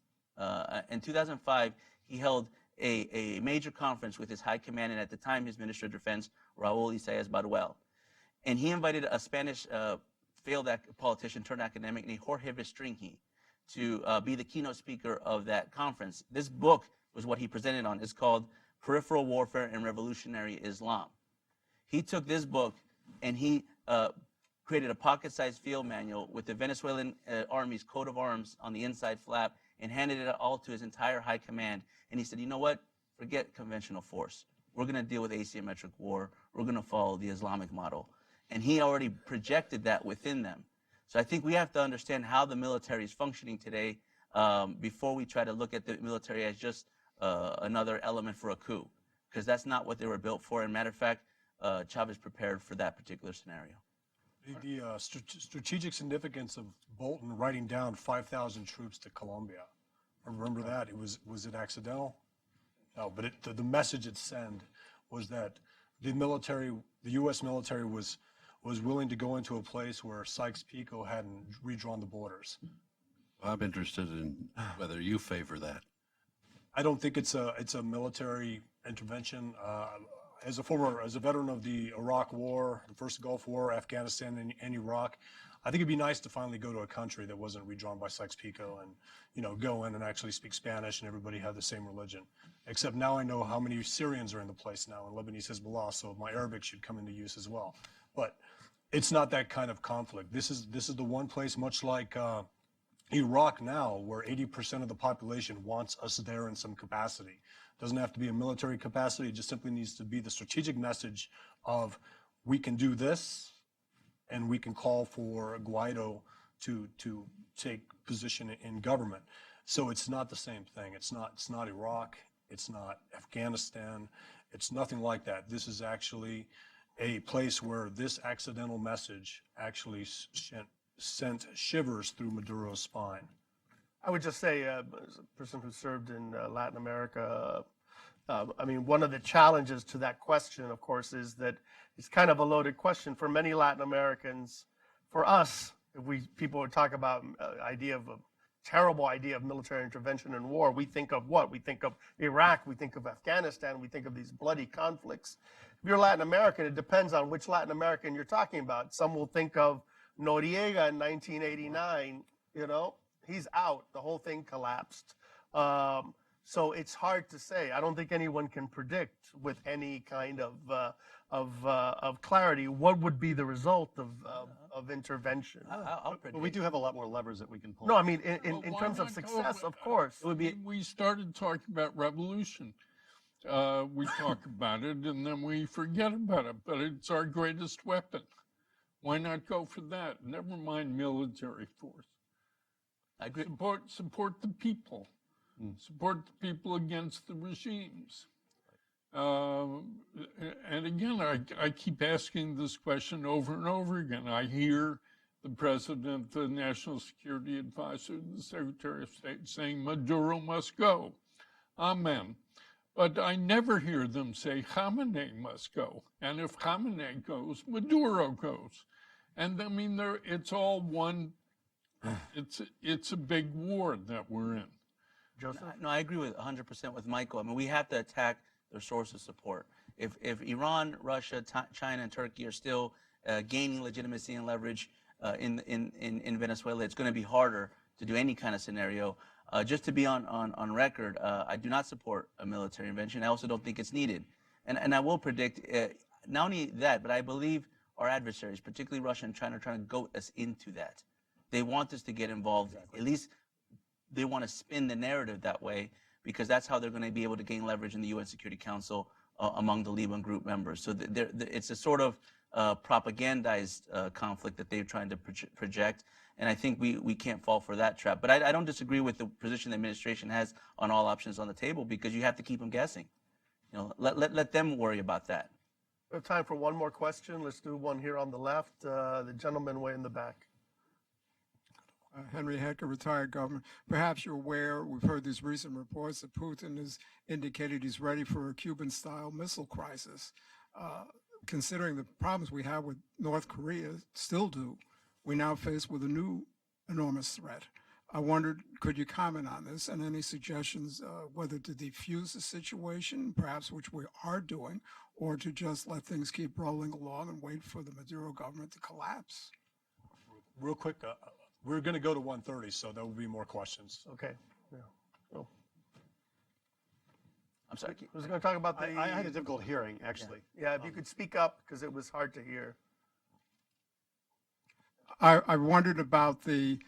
In 2005, he held a major conference with his high command, and at the time, his Minister of Defense, Raul Isaias Baruel. And he invited a Spanish failed politician turned academic named Jorge Restringi to be the keynote speaker of that conference. This book was what he presented on. It's called Peripheral Warfare and Revolutionary Islam. He took this book and he created a pocket-sized field manual with the Venezuelan Army's coat of arms on the inside flap and handed it all to his entire high command. And he said, you know what? Forget conventional force. We're going to deal with asymmetric war. We're going to follow the Islamic model. And he already projected that within them. So I think we have to understand how the military is functioning today before we try to look at the military as just another element for a coup, because that's not what they were built for. And matter of fact, Chavez prepared for that particular scenario. The strategic significance of Bolton writing down 5,000 troops to Colombia. I remember that. Was it accidental? No, but the message it sent was that the military, the U.S. military was willing to go into a place where Sykes-Picot hadn't redrawn the borders. I'm interested in whether you favor that. I don't think it's a military intervention. As a veteran of the Iraq War, the first Gulf War, Afghanistan, and Iraq, I think it'd be nice to finally go to a country that wasn't redrawn by Sykes-Picot and, go in and actually speak Spanish and everybody have the same religion. Except now I know how many Syrians are in the place now, and Lebanese Hezbollah, so my Arabic should come into use as well. But it's not that kind of conflict. This is the one place, much like Iraq now, where 80% of the population wants us there in some capacity. Doesn't have to be a military capacity. It just simply needs to be the strategic message of we can do this, and we can call for Guaido to take position in government. So it's not the same thing. It's not Iraq. It's not Afghanistan. It's nothing like that. This is actually a place where this accidental message actually sent shivers through Maduro's spine. I would just say, as a person who served in Latin America, one of the challenges to that question, of course, is that it's kind of a loaded question for many Latin Americans. For us, if people would talk about terrible idea of military intervention and war, we think of what? We think of Iraq, we think of Afghanistan, we think of these bloody conflicts. If you're Latin American, it depends on which Latin American you're talking about. Some will think of Noriega in 1989, he's out, the whole thing collapsed. So it's hard to say. I don't think anyone can predict with any kind of clarity what would be the result of intervention. I'll predict. But we do have a lot more levers that we can pull. No, I mean, in Well, why terms of not success, go- of course. It would be. We started talking about revolution. We talk about it and then we forget about it, but it's our greatest weapon. Why not go for that? Never mind military force. I agree. Support the people. Support the people against the regimes. And again, I keep asking this question over and over again. I hear the president, the national security advisor, the secretary of state saying Maduro must go. Amen. But I never hear them say Khamenei must go. And if Khamenei goes, Maduro goes. And I mean, it's all one, it's a big war that we're in. Joseph? No, I agree with 100% with Michael. I mean, we have to attack their source of support. If Iran, Russia, China, and Turkey are still gaining legitimacy and leverage in Venezuela, it's going to be harder to do any kind of scenario. Just to be on record, I do not support a military intervention. I also don't think it's needed. And I will predict, not only that, but I believe our adversaries, particularly Russia and China, are trying to goat us into that. They want us to get involved. At least they want to spin the narrative that way, because that's how they're going to be able to gain leverage in the UN Security Council among the Liban group members. So it's a sort of propagandized conflict that they're trying to project. And I think we can't fall for that trap. But I don't disagree with the position the administration has on all options on the table, because you have to keep them guessing. Let them worry about that. We have time for one more question. Let's do one here on the left. The gentleman way in the back. Henry Hecker, retired governor. Perhaps you're aware, we've heard these recent reports that Putin has indicated he's ready for a Cuban-style missile crisis. Considering the problems we have with North Korea, still do, we now face with a new enormous threat. I wondered, could you comment on this and any suggestions whether to defuse the situation, perhaps which we are doing, or to just let things keep rolling along and wait for the Maduro government to collapse? Real quick, we're going to go to 1:30, so there will be more questions. Okay. Yeah. Oh. I'm sorry. I was going to talk about the. I had a difficult hearing, actually. Yeah, if you could speak up because it was hard to hear. I wondered about the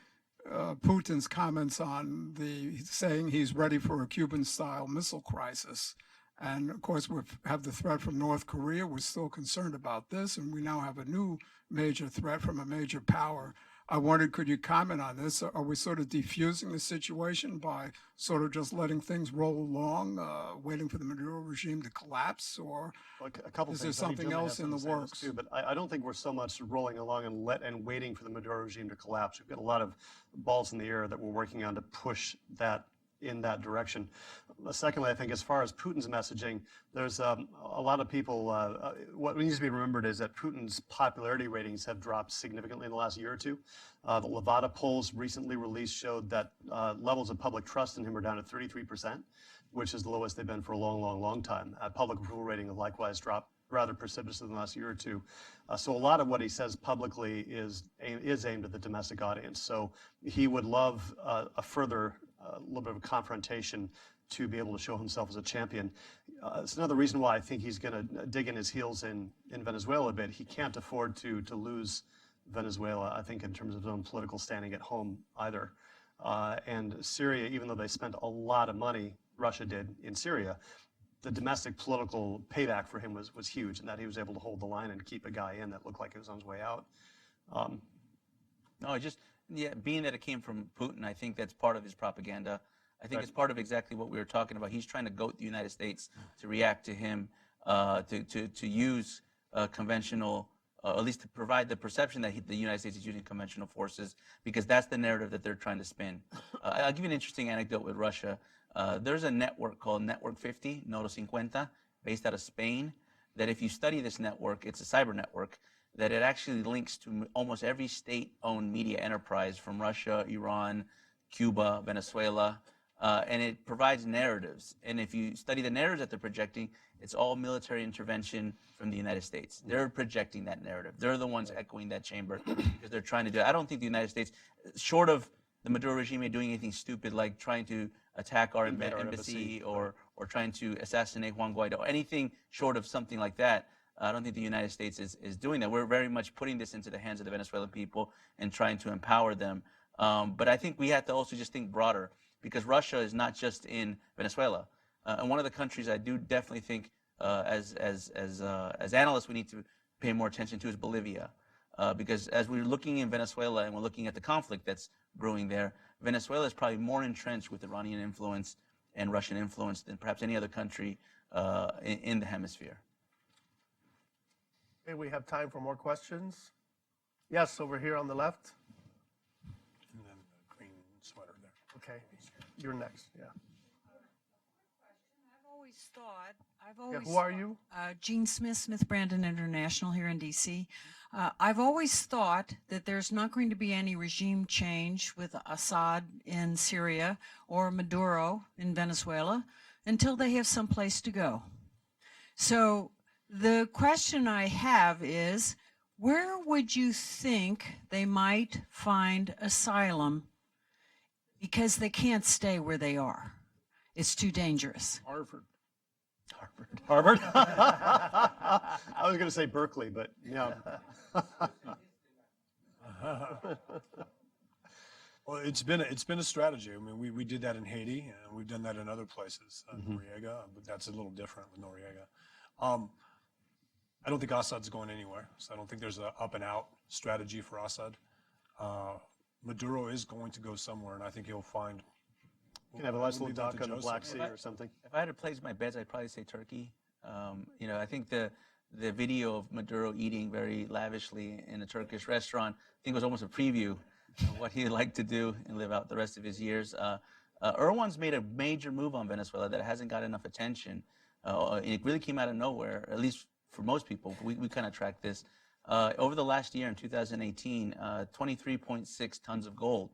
Putin's comments on the saying he's ready for a Cuban-style missile crisis. And of course, we have the threat from North Korea. We're still concerned about this, and we now have a new major threat from a major power. I wondered, could you comment on this? Are we sort of defusing the situation by sort of just letting things roll along, waiting for the Maduro regime to collapse, or A couple is there things. I think something Joe may have else in the something to say on this works? too, but I don't think we're so much rolling along and waiting for the Maduro regime to collapse. We've got a lot of balls in the air that we're working on to push that in that direction. Secondly, I think as far as Putin's messaging, there's a lot of people, what needs to be remembered is that Putin's popularity ratings have dropped significantly in the last year or two. The Levada polls recently released showed that levels of public trust in him are down to 33%, which is the lowest they've been for a long, long, long time. Public approval rating have likewise dropped rather precipitously in the last year or two. So a lot of what he says publicly is aimed at the domestic audience. So he would love a further little bit of a confrontation to be able to show himself as a champion. It's another reason why I think he's going to dig in his heels in Venezuela a bit. He can't afford to lose Venezuela, I think, in terms of his own political standing at home either. And Syria, even though they spent a lot of money, Russia did, in Syria, the domestic political payback for him was huge, and that he was able to hold the line and keep a guy in that looked like he was on his way out. No, being that it came from Putin, I think that's part of his propaganda. I think it's part of exactly what we were talking about. He's trying to goat the United States to react to him, to use conventional, at least to provide the perception that the United States is using conventional forces, because that's the narrative that they're trying to spin. I'll give you an interesting anecdote with Russia. There's a network called Network 50, Nodo 50, based out of Spain, that if you study this network, it's a cyber network, that it actually links to almost every state-owned media enterprise from Russia, Iran, Cuba, Venezuela, and it provides narratives. And if you study the narratives that they're projecting, it's all military intervention from the United States. They're projecting that narrative. They're the ones echoing that chamber because they're trying to do it. I don't think the United States, short of the Maduro regime doing anything stupid like trying to attack our embassy or trying to assassinate Juan Guaido, anything short of something like that, I don't think the United States is doing that. We're very much putting this into the hands of the Venezuelan people and trying to empower them. But I think we have to also just think broader, because Russia is not just in Venezuela. And one of the countries I do definitely think, as analysts, we need to pay more attention to is Bolivia. Because as we're looking in Venezuela and we're looking at the conflict that's brewing there, Venezuela is probably more entrenched with Iranian influence and Russian influence than perhaps any other country in the hemisphere. Okay, we have time for more questions. Yes, over here on the left. And then the green sweater there. Okay, you're next. Yeah. I've always Who are you? Jean Smith, Smith Brandon International here in D.C. I've always thought that there's not going to be any regime change with Assad in Syria or Maduro in Venezuela until they have some place to go. So the question I have is, where would you think they might find asylum because they can't stay where they are? It's too dangerous. Harvard. Harvard? I was going to say Berkeley, but yeah. Well, it's been a strategy. I mean, we did that in Haiti, and we've done that in other places, Noriega, but that's a little different with Noriega. I don't think Assad's going anywhere, so I don't think there's an up-and-out strategy for Assad. Maduro is going to go somewhere, and I think he'll find... You can have a nice little dock on the Joseph. Black Sea or something. If I had to place my bets, I'd probably say Turkey. I think the video of Maduro eating very lavishly in a Turkish restaurant, I think it was almost a preview what he'd like to do and live out the rest of his years. Erdogan's made a major move on Venezuela that hasn't got enough attention. It really came out of nowhere, at least for most people. We kind of track this. Over the last year, in 2018, 23.6 tons of gold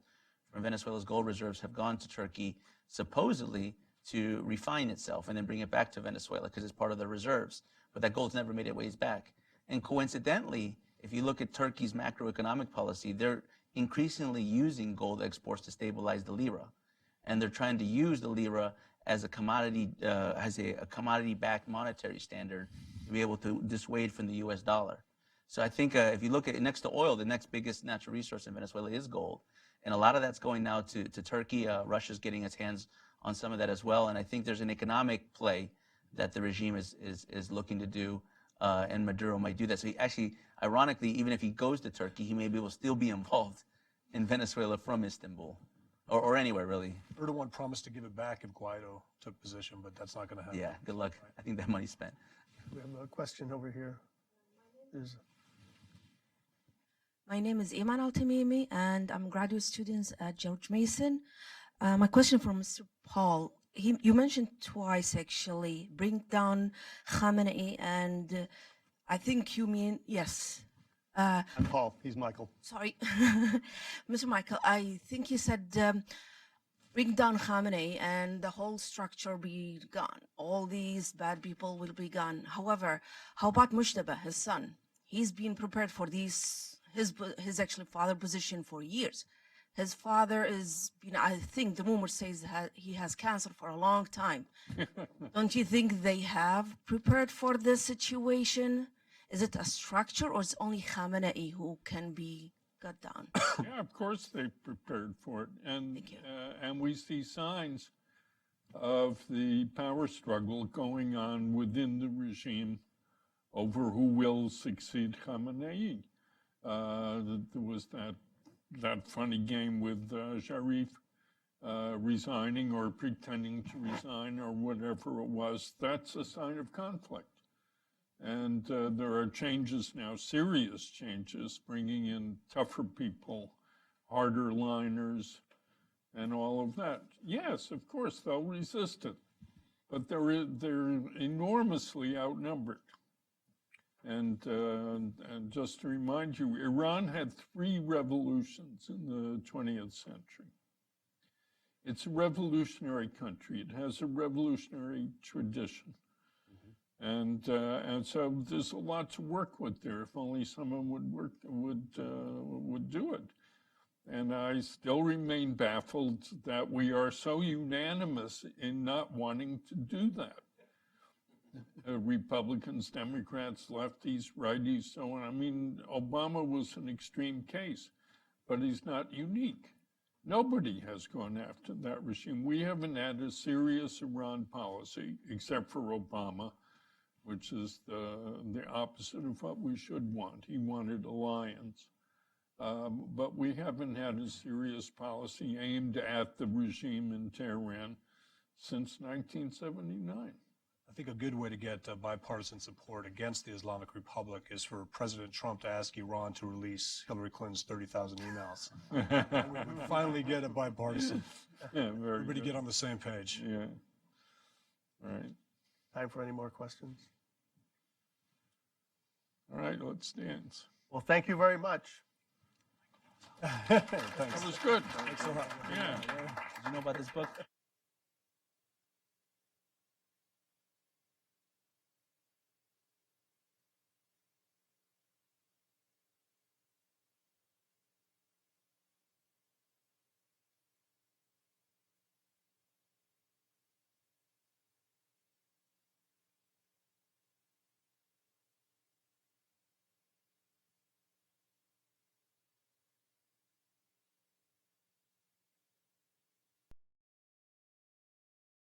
from Venezuela's gold reserves have gone to Turkey, supposedly to refine itself and then bring it back to Venezuela because it's part of the reserves. But that gold's never made its way back. And coincidentally, if you look at Turkey's macroeconomic policy, they're increasingly using gold exports to stabilize the lira. And they're trying to use the lira as a commodity, a commodity-backed monetary standard to be able to dissuade from the U.S. dollar. So I think if you look at next to oil, the next biggest natural resource in Venezuela is gold. And a lot of that's going now to Turkey. Russia's getting its hands on some of that as well. And I think there's an economic play that the regime is looking to do, and Maduro might do that. So he actually, ironically, even if he goes to Turkey, he may be able to still be involved in Venezuela from Istanbul, or anywhere really. Erdogan promised to give it back if Guaido took position, but that's not going to happen. Yeah, good luck. I think that money's spent. We have a question over here. My name is Iman Al-Tamimi, and I'm a graduate student at George Mason. My question for Mr. Paul, you mentioned twice, actually, bring down Khamenei, and I think you mean, yes. I'm Paul, he's Michael. Sorry, Mr. Michael, I think you said bring down Khamenei and the whole structure be gone. All these bad people will be gone. However, how about Mushtaba, his son? He's been prepared for his actually father position for years. His father is, I think the rumor says that he has cancer for a long time. Don't you think they have prepared for this situation? Is it a structure, or is it only Khamenei who can be cut down? Yeah, of course they prepared for it. And we see signs of the power struggle going on within the regime over who will succeed Khamenei. There was that funny game with Sharif resigning or pretending to resign or whatever it was. That's a sign of conflict. And there are changes now, serious changes, bringing in tougher people, harder liners, and all of that. Yes, of course, they'll resist it, but they're enormously outnumbered. And just to remind you, Iran had 3 revolutions in the 20th century. It's a revolutionary country. It has a revolutionary tradition. And so there's a lot to work with there. If only someone would do it. And I still remain baffled that we are so unanimous in not wanting to do that. Republicans, Democrats, lefties, righties, so on. I mean, Obama was an extreme case, but he's not unique. Nobody has gone after that regime. We haven't had a serious Iran policy, except for Obama, which is the opposite of what we should want. He wanted alliance. But we haven't had a serious policy aimed at the regime in Tehran since 1979. I think a good way to get bipartisan support against the Islamic Republic is for President Trump to ask Iran to release Hillary Clinton's 30,000 emails. And we would finally get a bipartisan. Yeah, Everybody get on the same page. Yeah, right. Time for any more questions? All right, let's dance. Well, thank you very much. Thanks. That was good. Thanks a lot. Yeah. Did you know about this book?